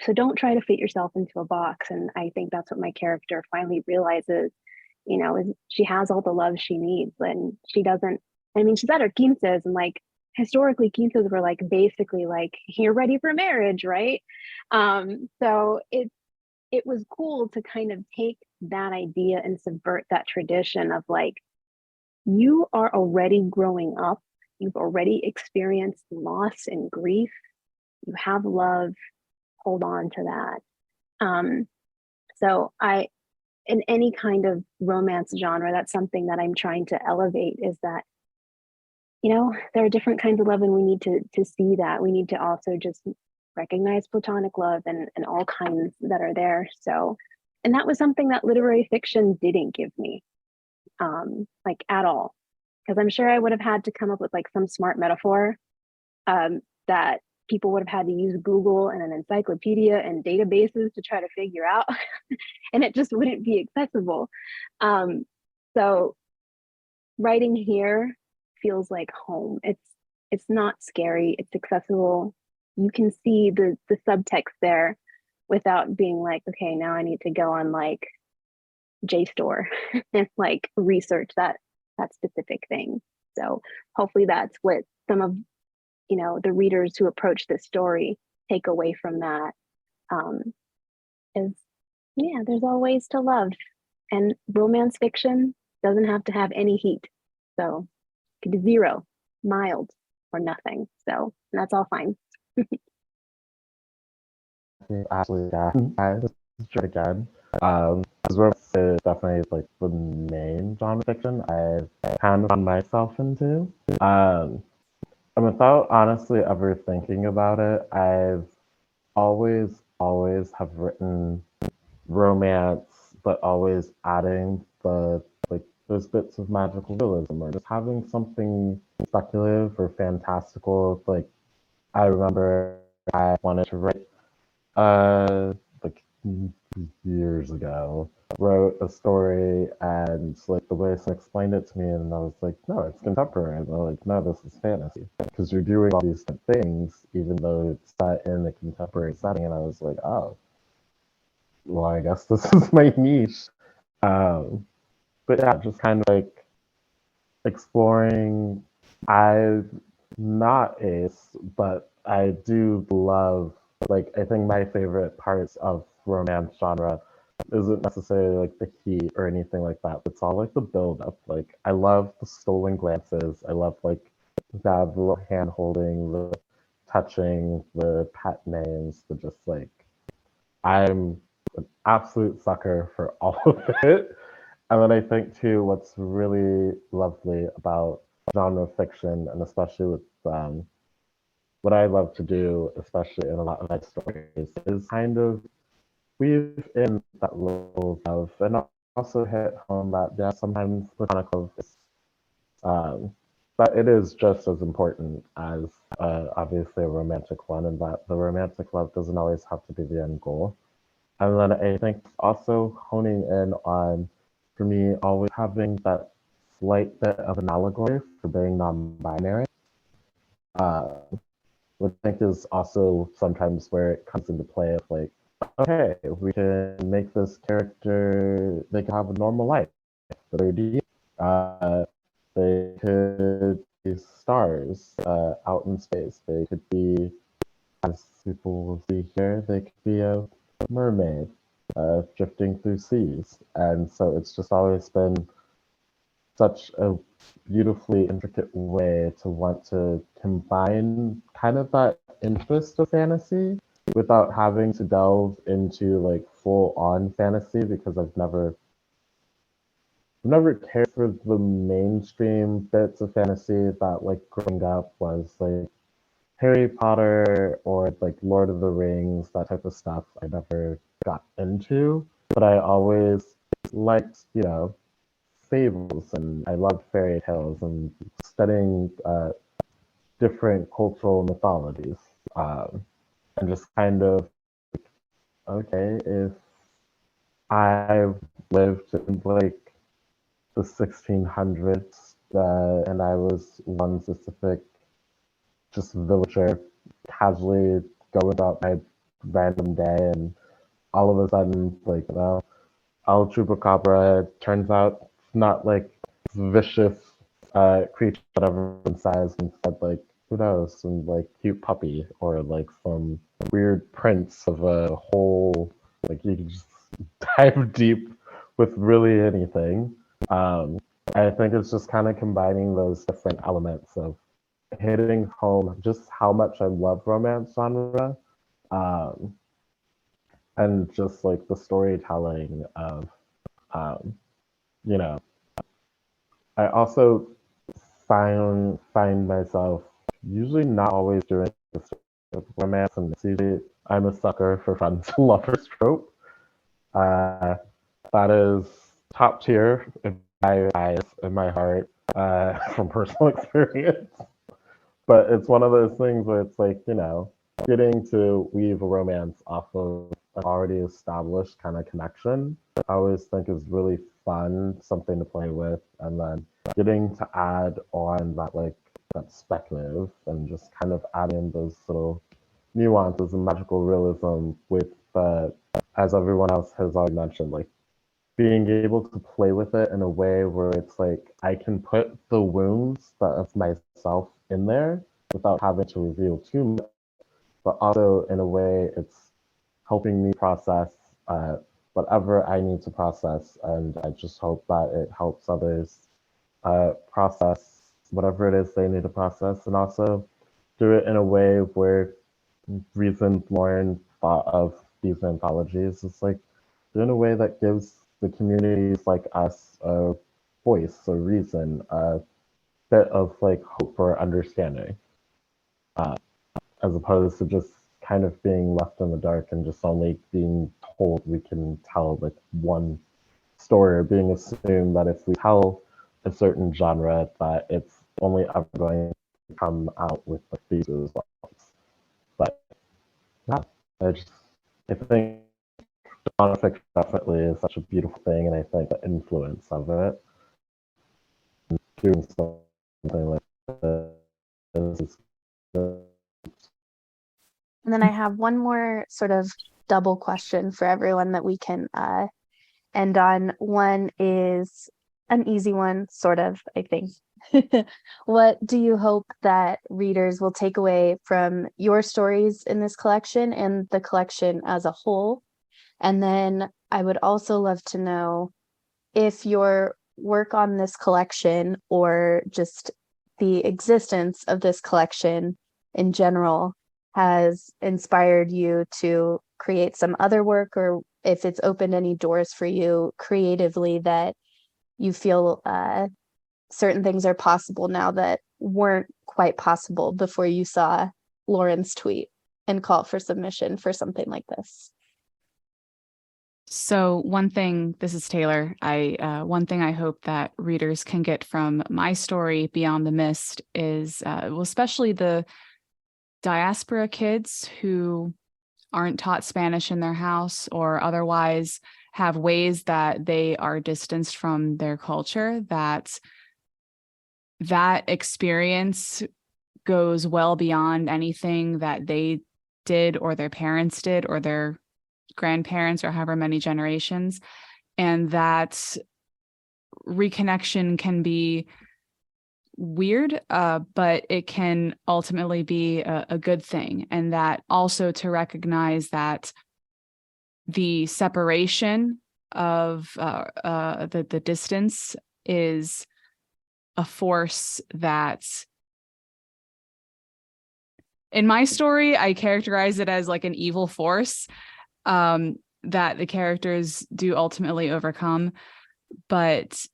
So don't try to fit yourself into a box. And I think that's what my character finally realizes, you know, is she has all the love she needs and she doesn't, I mean, she's at her quinces and like historically quinces were like basically like, you're ready for marriage, right? So it was cool to kind of take that idea and subvert that tradition of like, you are already growing up, you've already experienced loss and grief, you have love, hold on to that. So in any kind of romance genre, that's something that I'm trying to elevate is that, you know, there are different kinds of love and we need to see that. We need to also just recognize platonic love and all kinds that are there. So, and that was something that literary fiction didn't give me, like at all. Because I'm sure I would have had to come up with like some smart metaphor that people would have had to use Google and an encyclopedia and databases to try to figure out, and it just wouldn't be accessible. So writing here feels like home. It's not scary, it's accessible. You can see the subtext there without being like, okay, now I need to go on like JSTOR and like research that specific thing. So hopefully that's what some of, you know, the readers who approach this story take away from that, is yeah, there's all ways to love, and romance fiction doesn't have to have any heat. So it could be zero, mild, or nothing. So that's all fine. Actually, yeah, I just tried again. Because romance is definitely like the main genre fiction I've kind of found myself into. And without honestly ever thinking about it, I've always have written romance, but always adding the like those bits of magical realism or just having something speculative or fantastical. Like I remember I wanted to write like years ago, wrote a story and like the way someone explained it to me and I was like, no, it's contemporary. And they're like, no, this is fantasy. Because you're doing all these things even though it's set in a contemporary setting. And I was like, oh, well, I guess this is my niche. Um, but yeah, just kind of like exploring. I've not ace, but I do love, like, I think my favorite parts of romance genre isn't necessarily like the heat or anything like that. It's all like the build up. Like, I love the stolen glances. I love like that little hand holding, the touching, the pet names, the just like, I'm an absolute sucker for all of it. And then I think too, what's really lovely about genre fiction, and especially with what I love to do, especially in a lot of my stories, is kind of weave in that little love and also hit home that yeah, sometimes platonic love is But it is just as important as obviously a romantic one, and that the romantic love doesn't always have to be the end goal. And then I think also honing in on, for me, always having that slight bit of an allegory for being non-binary, uh, which I think is also sometimes where it comes into play of like, okay, we can make this character, they can have a normal life, but they're deep. They could be stars out in space. They could be, as people will see here, they could be a mermaid drifting through seas. And so it's just always been such a beautifully intricate way to want to combine kind of that interest of fantasy without having to delve into like full on fantasy, because I've never cared for the mainstream bits of fantasy that like growing up was like Harry Potter or like Lord of the Rings, that type of stuff. I never got into, but I always liked, fables, and I loved fairy tales and studying different cultural mythologies. And just kind of, okay, if I lived in like the 1600s and I was one specific just villager casually going about my random day, and all of a sudden, like, El Chupacabra turns out it's not like vicious creature that everyone says, instead, like, who knows, some like cute puppy or like some weird prince of a whole, like, you can just dive deep with really anything. Um, I think it's just kind of combining those different elements of hitting home just how much I love romance genre, um, and just like the storytelling of, um, you know, I also find myself usually not always doing romance, and it's usually I'm a sucker for friends and lovers trope. Uh, that is top tier in my eyes, in my heart, from personal experience. But it's one of those things where it's like, getting to weave a romance off of an already established kind of connection, I always think is really fun, something to play with. And then getting to add on that, like, that speculative and just kind of add in those little nuances and magical realism with, as everyone else has already mentioned, like, being able to play with it in a way where it's like I can put the wounds that of myself in there without having to reveal too much, but also in a way it's helping me process whatever I need to process, and I just hope that it helps others process whatever it is they need to process, and also do it in a way where reason Lauren thought of these anthologies is like do it in a way that gives the communities like us a voice, a reason, a bit of like hope or understanding, uh, as opposed to just kind of being left in the dark and just only being told we can tell like one story, or being assumed that if we tell a certain genre that it's only ever going to come out with like, these results. But yeah, I think nonfiction definitely is such a beautiful thing, and I think the influence of it, doing something like this is good. And then I have one more sort of double question for everyone that we can end on. One is an easy one, sort of, I think. What do you hope that readers will take away from your stories in this collection and the collection as a whole? And then I would also love to know if your work on this collection, or just the existence of this collection in general, has inspired you to create some other work, or if it's opened any doors for you creatively that you feel certain things are possible now that weren't quite possible before you saw Lauren's tweet and call for submission for something like this. So this is Taylor. One thing I hope that readers can get from my story, Beyond the Mist, is especially the diaspora kids who aren't taught Spanish in their house or otherwise have ways that they are distanced from their culture, that experience goes well beyond anything that they did or their parents did or their grandparents or however many generations, and that reconnection can be weird, but it can ultimately be a good thing. And that also to recognize that the separation of the distance is a force that, in my story, I characterize it as like an evil force that the characters do ultimately overcome. But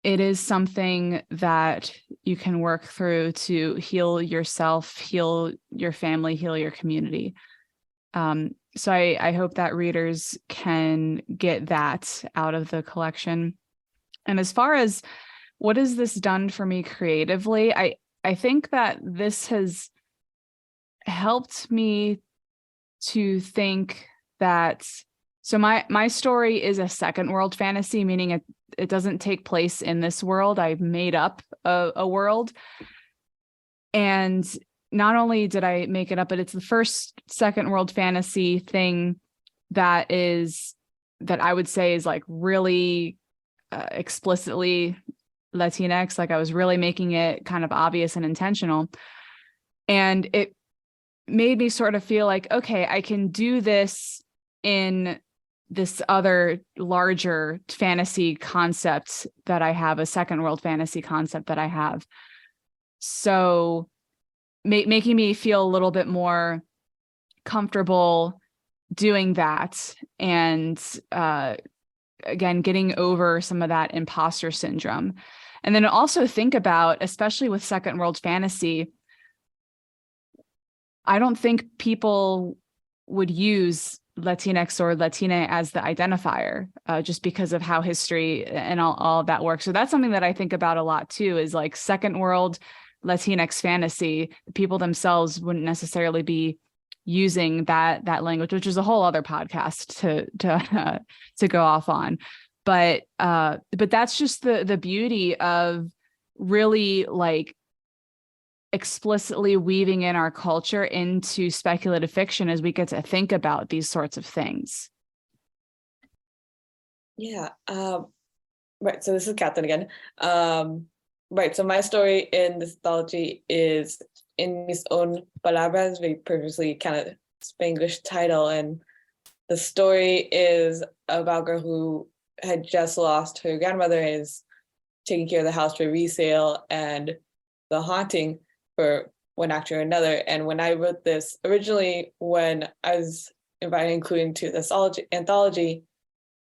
it is something that you can work through to heal yourself, heal your family, heal your community. So I hope that readers can get that out of the collection. And as far as what has this done for me creatively, I think that this has helped me to think that, so my story is a second world fantasy, meaning it doesn't take place in this world. I've made up a world. And not only did I make it up, but it's the first second world fantasy thing that I would say is like really explicitly Latinx. Like I was really making it kind of obvious and intentional. And it made me sort of feel like, okay, I can do this in this other larger fantasy concept that I have, a second world fantasy concept that I have. So making me feel a little bit more comfortable doing that. And again, getting over some of that imposter syndrome. And then also think about, especially with second world fantasy, I don't think people would use Latinx or Latina as the identifier just because of how history and all of that works. So that's something that I think about a lot too, is like second world Latinx fantasy. People themselves wouldn't necessarily be using that language, which is a whole other podcast to go off on. But that's just the beauty of really like explicitly weaving in our culture into speculative fiction as we get to think about these sorts of things. Yeah. Right. So this is Catherine again. Right. So my story in this anthology is In Mis Own Palabras, very purposely kind of Spanglish title. And the story is about a girl who had just lost her grandmother and is taking care of the house for resale and the haunting for one actor or another. And when I wrote this originally, when I was invited including to this anthology,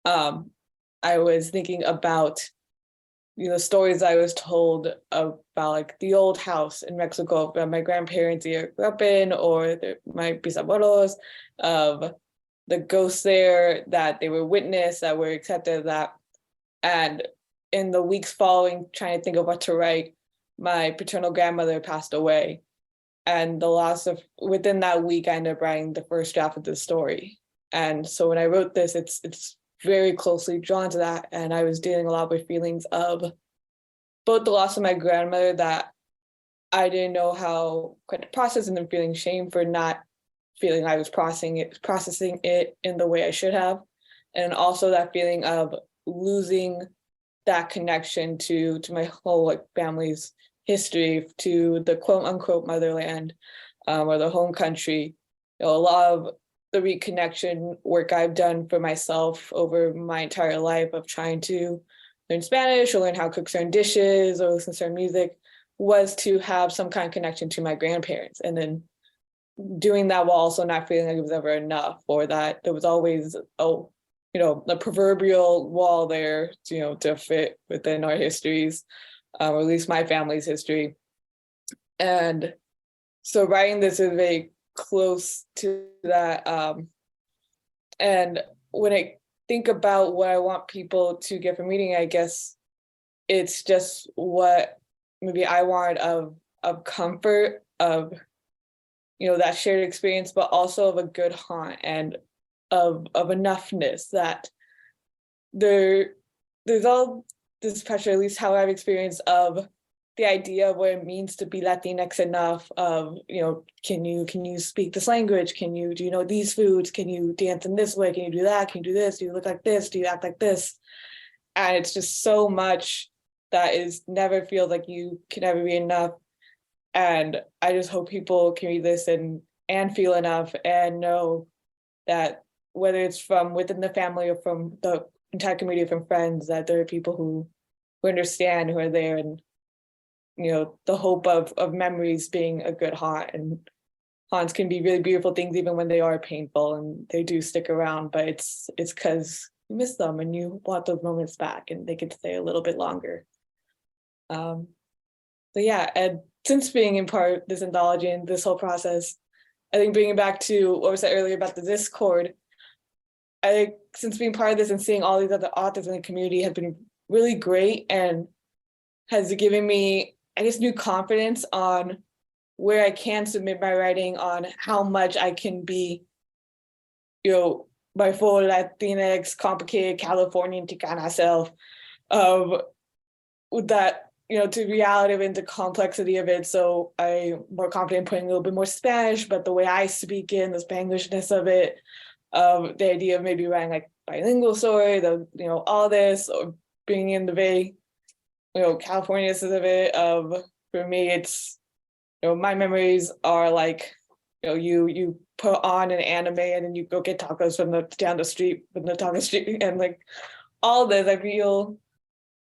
I was thinking about, stories I was told about like the old house in Mexico that my grandparents either grew up in, or my bisabuelos, of the ghosts there that they were witnessed, that were accepted of that. And in the weeks following, trying to think of what to write, my paternal grandmother passed away. And within that week, I ended up writing the first draft of the story. And so when I wrote this, it's very closely drawn to that. And I was dealing a lot with feelings of both the loss of my grandmother that I didn't know how quite to process, and then feeling shame for not feeling I was processing it in the way I should have. And also that feeling of losing that connection to my whole family's history, to the quote unquote motherland, or the home country. A lot of the reconnection work I've done for myself over my entire life of trying to learn Spanish or learn how to cook certain dishes or listen to certain music was to have some kind of connection to my grandparents. And then doing that while also not feeling like it was ever enough, or that there was always the proverbial wall there, to fit within our histories, or at least my family's history. And so writing this is very close to that. And when it think about what I want people to get from reading, I guess it's just what maybe I want of comfort, of that shared experience, but also of a good haunt and of enoughness, that there's all this pressure, at least how I've experienced, of the idea of what it means to be Latinx enough, of can you speak this language, do you know these foods, can you dance in this way, can you do that, can you do this, do you look like this, do you act like this? And it's just so much that is never feels like you can ever be enough. And I just hope people can read this and feel enough and know that whether it's from within the family or from the entire community, from friends, that there are people who understand, who are there, and the hope of memories being a good haunt. And haunts can be really beautiful things even when they are painful, and they do stick around, but it's because you miss them and you want those moments back, and they can stay a little bit longer. But yeah, and since being in part of this anthology and this whole process, I think bringing back to what was said earlier about the Discord, I think since being part of this and seeing all these other authors in the community has been really great, and has given me, I guess, new confidence on where I can submit my writing, on how much I can be, my full Latinx, complicated Californian Chicana self, that, to reality of it, the complexity of it. So I'm more confident putting a little bit more Spanish, but the way I speak it, the Spanglishness of it, the idea of maybe writing like bilingual story, all this, or bringing in the very, Californianess of it. For me, it's, my memories are like, you put on an anime and then you go get tacos down the street from the taco street, and like all this, I feel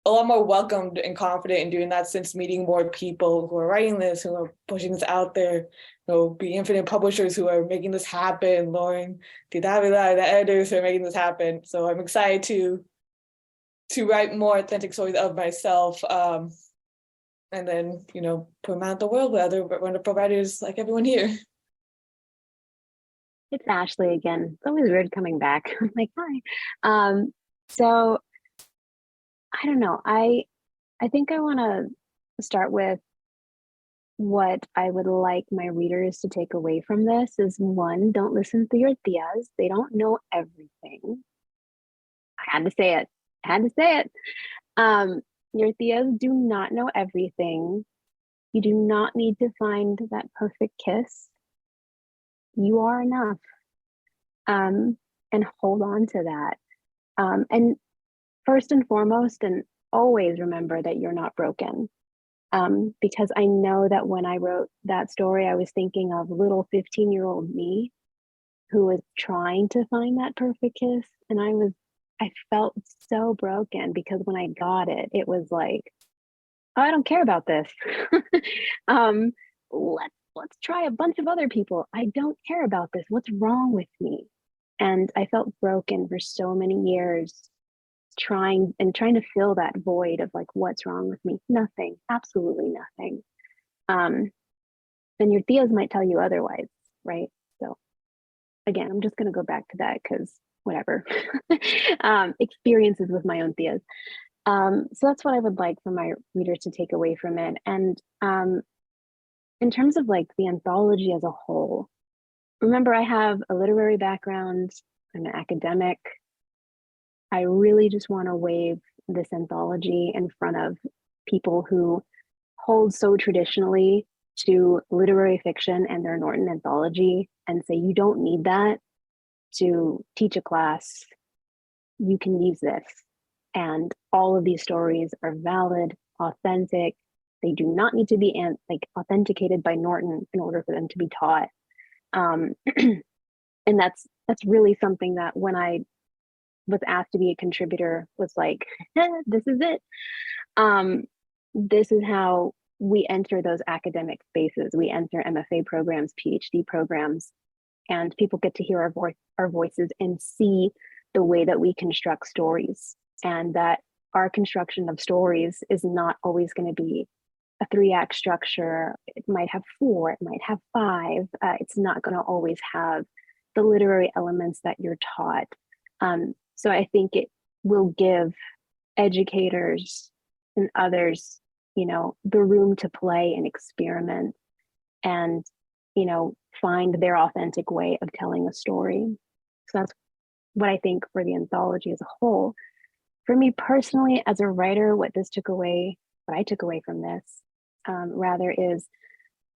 a lot more welcomed and confident in doing that since meeting more people who are writing this, who are pushing this out there, Be Infinite publishers who are making this happen, Lauren Davila, the editors who are making this happen. So I'm excited to write more authentic stories of myself, and then, put them out in the world with other wonderful writers like everyone here. It's Ashley again. It's always weird coming back. I'm like, hi. So I don't know. I think I want to start with what I would like my readers to take away from this is, one, don't listen to your tias. They don't know everything. I had to say it. Your tias do not know everything. You do not need to find that perfect kiss. You are enough. And hold on to that. And first and foremost, and always remember that you're not broken. Because I know that when I wrote that story, I was thinking of little 15-year-old me who was trying to find that perfect kiss. And I felt so broken because when I got it, it was like, oh, I don't care about this. Let's try a bunch of other people. I don't care about this. What's wrong with me? And I felt broken for so many years, trying to fill that void of like, what's wrong with me? Nothing, absolutely nothing. And your tias might tell you otherwise, right? So again, I'm just going to go back to that because whatever. Experiences with my own tias. So that's what I would like for my readers to take away from it. And in terms of like the anthology as a whole, remember, I have a literary background. I'm an academic. I really just want to wave this anthology in front of people who hold so traditionally to literary fiction and their Norton anthology and say, you don't need that to teach a class. You can use this. And all of these stories are valid, authentic. They do not need to be authenticated by Norton in order for them to be taught. And that's really something that when I was asked to be a contributor was like, this is it. This is how we enter those academic spaces. We enter MFA programs, PhD programs, and people get to hear our voices and see the way that we construct stories, and that our construction of stories is not always going to be a 3-act structure. It might have 4, it might have 5. It's not going to always have the literary elements that you're taught. So I think it will give educators and others, the room to play and experiment and, find their authentic way of telling a story. So that's what I think for the anthology as a whole. For me personally, as a writer, what I took away from this, rather is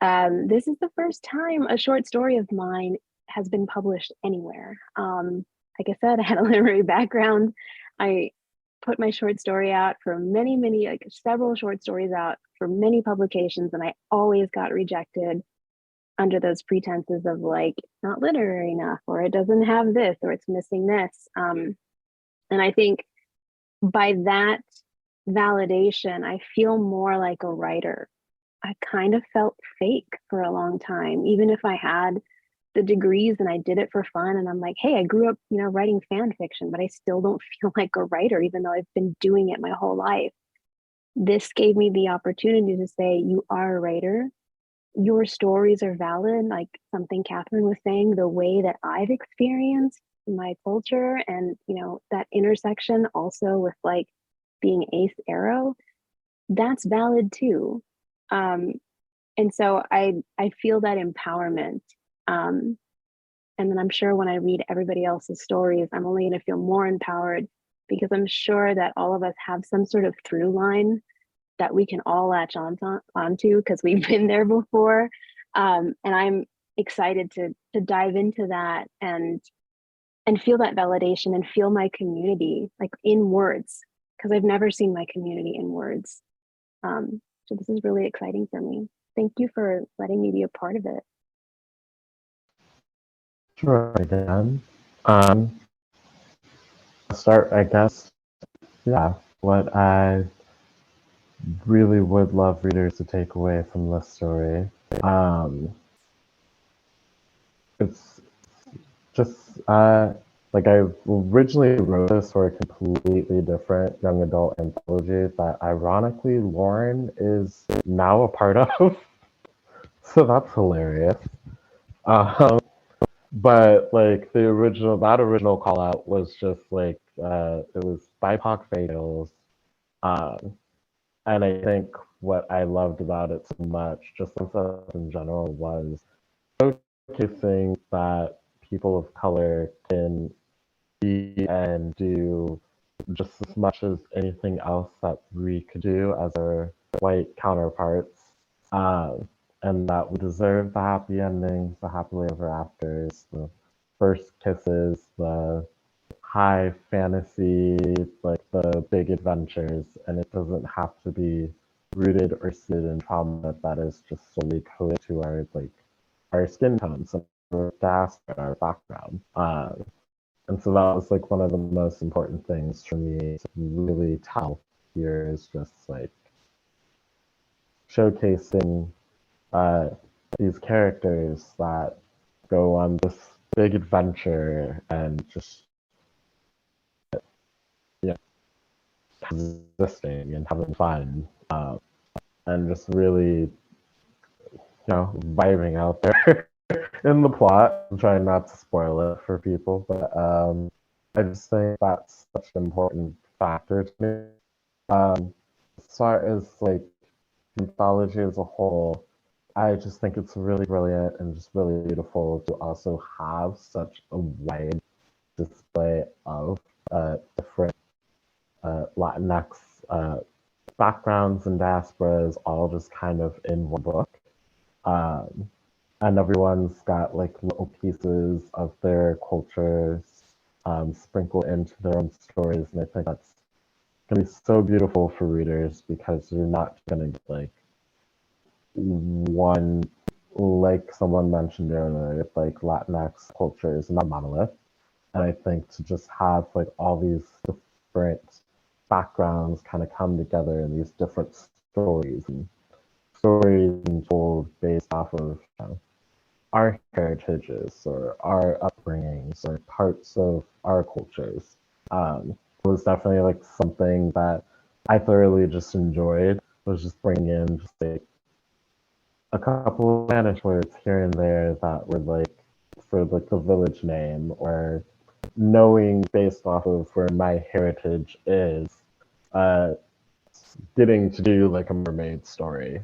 this is the first time a short story of mine has been published anywhere. Like I said, I had a literary background. I put my short story out for many, several short stories out for many publications, and I always got rejected under those pretenses of not literary enough, or it doesn't have this, or it's missing this. And I think by that validation, I feel more like a writer. I kind of felt fake for a long time, even if I had the degrees and I did it for fun. And I'm like, hey, I grew up, writing fan fiction, but I still don't feel like a writer, even though I've been doing it my whole life. This gave me the opportunity to say, you are a writer. Your stories are valid, like something Catherine was saying, the way that I've experienced my culture and, that intersection also with being Ace Arrow, that's valid too. And so I feel that empowerment. And then I'm sure when I read everybody else's stories, I'm only going to feel more empowered, because I'm sure that all of us have some sort of through line that we can all latch onto because we've been there before. And I'm excited to dive into that and feel that validation and feel my community in words, because I've never seen my community in words. So this is really exciting for me. Thank you for letting me be a part of it. Sure, again. Start, I guess, yeah, what I really would love readers to take away from this story. It's just, I originally wrote this for a completely different young adult anthology that ironically Lauren is now a part of. So that's hilarious. But that original call out was just it was BIPOC fails. And I think what I loved about it so much, just in general, was showcasing that people of color can be and do just as much as anything else that we could do as our white counterparts. And that we deserve the happy endings, the happily ever afters, the first kisses, the high fantasy, the big adventures, and it doesn't have to be rooted or seated in trauma that is just solely coded to our skin tones and our diaspora, our background. And so that was one of the most important things for me to really tell here, is just showcasing these characters that go on this big adventure and just existing and having fun, and just really vibing out there in the plot. I'm trying not to spoil it for people, but I just think that's such an important factor to me. As far as anthology as a whole, I just think it's really brilliant and just really beautiful to also have such a wide display of different Latinx backgrounds and diasporas all just kind of in one book. And everyone's got little pieces of their cultures sprinkled into their own stories. And I think that's going to be so beautiful for readers, because you're not going to get one, someone mentioned earlier, Latinx culture is not a monolith. And I think to just have all these different backgrounds kind of come together in these different stories, and stories being told based off of our heritages or our upbringings or parts of our cultures, was definitely something that I thoroughly just enjoyed. Was just bringing in just a couple of Spanish words here and there that were for the village name, or knowing based off of where my heritage is, getting to do like a mermaid story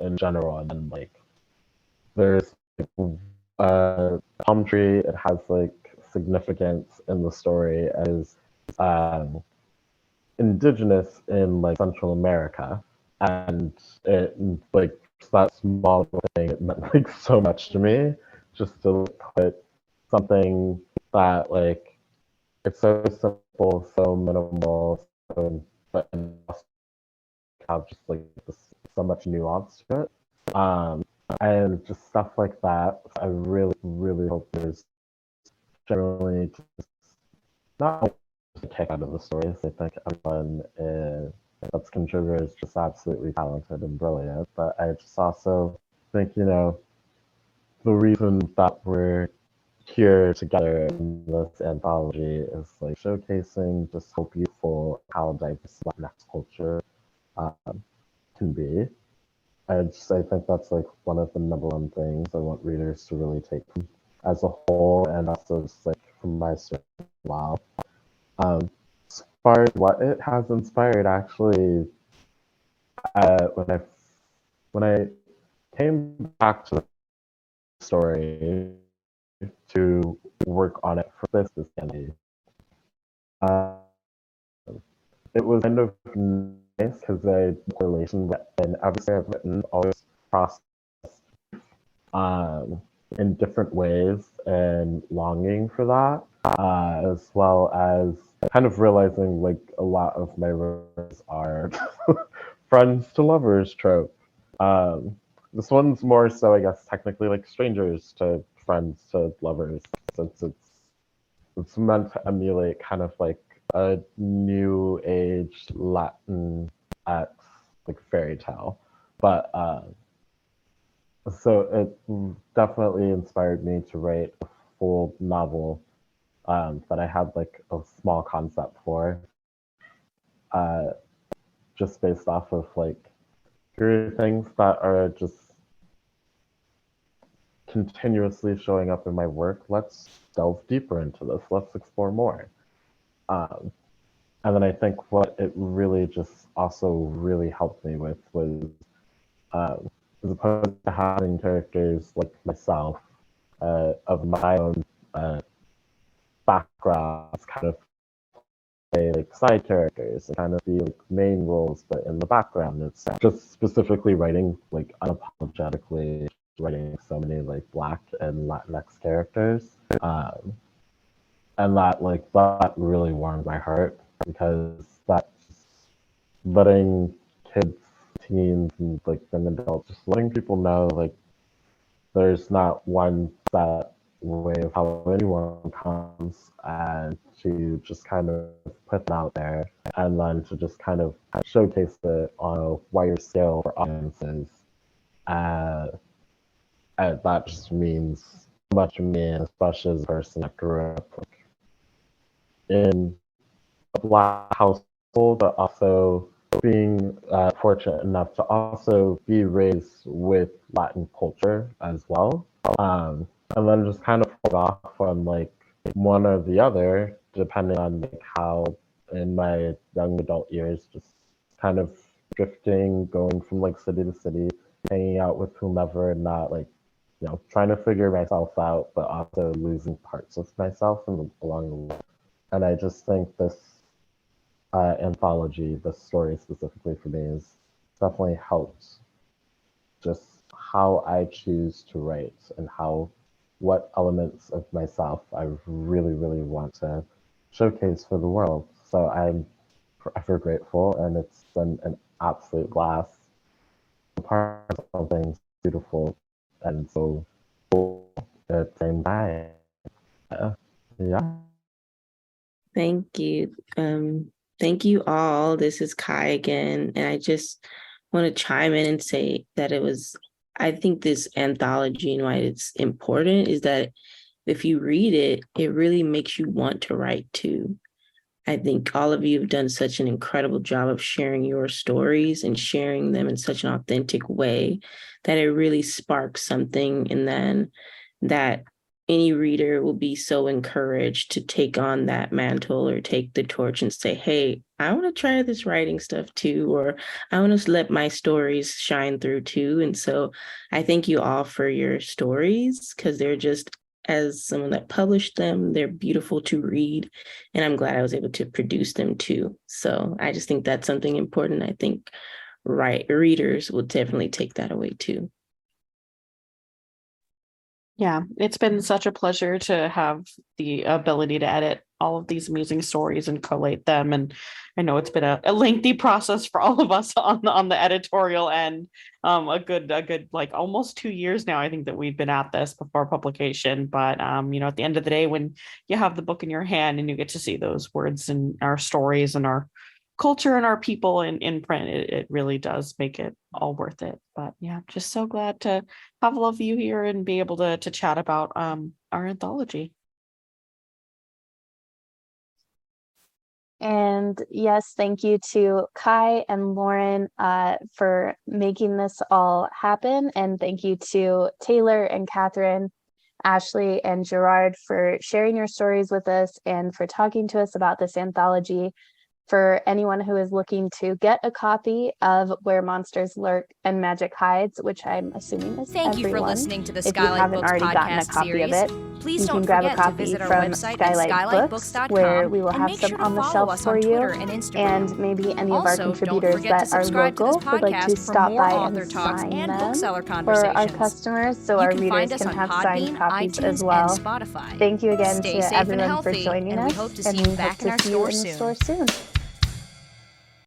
in general, and then like there's a palm tree. It has like significance in the story as um, indigenous in like Central America, and it like that small thing it meant like so much to me just to put something that like it's so simple, so minimal, so but have just like this, so much nuance to it. And just stuff like that. I really, really hope there's generally just not a kick out of the stories. I think everyone that's contributed is just absolutely talented and brilliant. But I just also think, the reason that we're here together in this anthology is like showcasing just how beautiful, how diverse Latinx culture can be. I think that's like one of the number one things I want readers to really take as a whole, and also just like from my story as well. As far as what it has inspired, actually, when I came back to the story to work on it for this candy, uh, it was kind of nice because I relation with and everything I've written always processed in different ways and longing for that, as well as kind of realizing like a lot of my words are friends to lovers trope. This one's more so, I guess, technically like strangers to friends to lovers, since it's meant to emulate kind of like a new age Latin X like fairy tale, but so it definitely inspired me to write a full novel that I had like a small concept for, uh, just based off of like here are things that are just continuously showing up in my work. Let's delve deeper into this. Let's explore more. Um, and then I think what it really just also really helped me with was as opposed to having characters like myself of my own backgrounds kind of play like side characters and kind of be like main roles, but in the background it's just specifically writing like unapologetically writing so many like Black and Latinx characters, and that really warmed my heart because that's letting kids, teens, and like young adults, just letting people know like there's not one set way of how anyone comes, and to just kind of put them out there and then to just kind of showcase it on a wider scale for audiences. Uh, and that just means so much to me, especially as a person that grew up like, in a Black household, but also being fortunate enough to also be raised with Latin culture as well. And then just kind of hold off on like one or the other, depending on like how in my young adult years, just kind of drifting, going from like city to city, hanging out with whomever, and not like trying to figure myself out, but also losing parts of myself along the way. And I just think this anthology, this story specifically for me, is definitely helped just how I choose to write and what elements of myself I really, really want to showcase for the world. So I'm forever grateful, and it's been an absolute blast. Part of something beautiful and so cool at the same time. Yeah. Thank you. Thank you all. This is Kai again. And I just want to chime in and say that I think this anthology and why it's important is that if you read it, it really makes you want to write too. I think all of you have done such an incredible job of sharing your stories and sharing them in such an authentic way that it really sparks something, and then that any reader will be so encouraged to take on that mantle or take the torch and say, hey, I want to try this writing stuff too, or I want to let my stories shine through too. And so I thank you all for your stories, because they're just, as someone that published them, they're beautiful to read. And I'm glad I was able to produce them too. So I just think that's something important. I think readers will definitely take that away too. Yeah, it's been such a pleasure to have the ability to edit all of these amazing stories and collate them. And I know it's been a lengthy process for all of us on the editorial end. A good like almost 2 years now, I think, that we've been at this before publication. But at the end of the day, when you have the book in your hand and you get to see those words and our stories and our culture and our people in print, it really does make it all worth it. But yeah, just so glad to have all of you here and be able to chat about our anthology. And yes, thank you to Kai and Lauren for making this all happen. And thank you to Taylor and Catherine, Ashley and Jarrard for sharing your stories with us and for talking to us about this anthology. For anyone who is looking to get a copy of Where Monsters Lurk and Magic Hides, which I'm assuming is Thank everyone. you for listening to the If you Skylight haven't Books already gotten a podcast copy series. of it, Please you don't can grab a forget to copy visit our from website at Skylight Books, skylitebooks.com, where we will and have make some sure to on the follow shelf us for on you, Twitter and Instagram. and maybe any of our Also, don't contributors forget to that are subscribe to this local would like to podcast for stop more by author and talks sign and them bookseller for our conversations. customers, so You our can readers find us can on have Podbean, signed copies iTunes, as well. and Spotify. Thank you again Stay to safe and everyone for healthy, joining and us, we hope to see and you we hope back in to our see you store in the soon. store soon.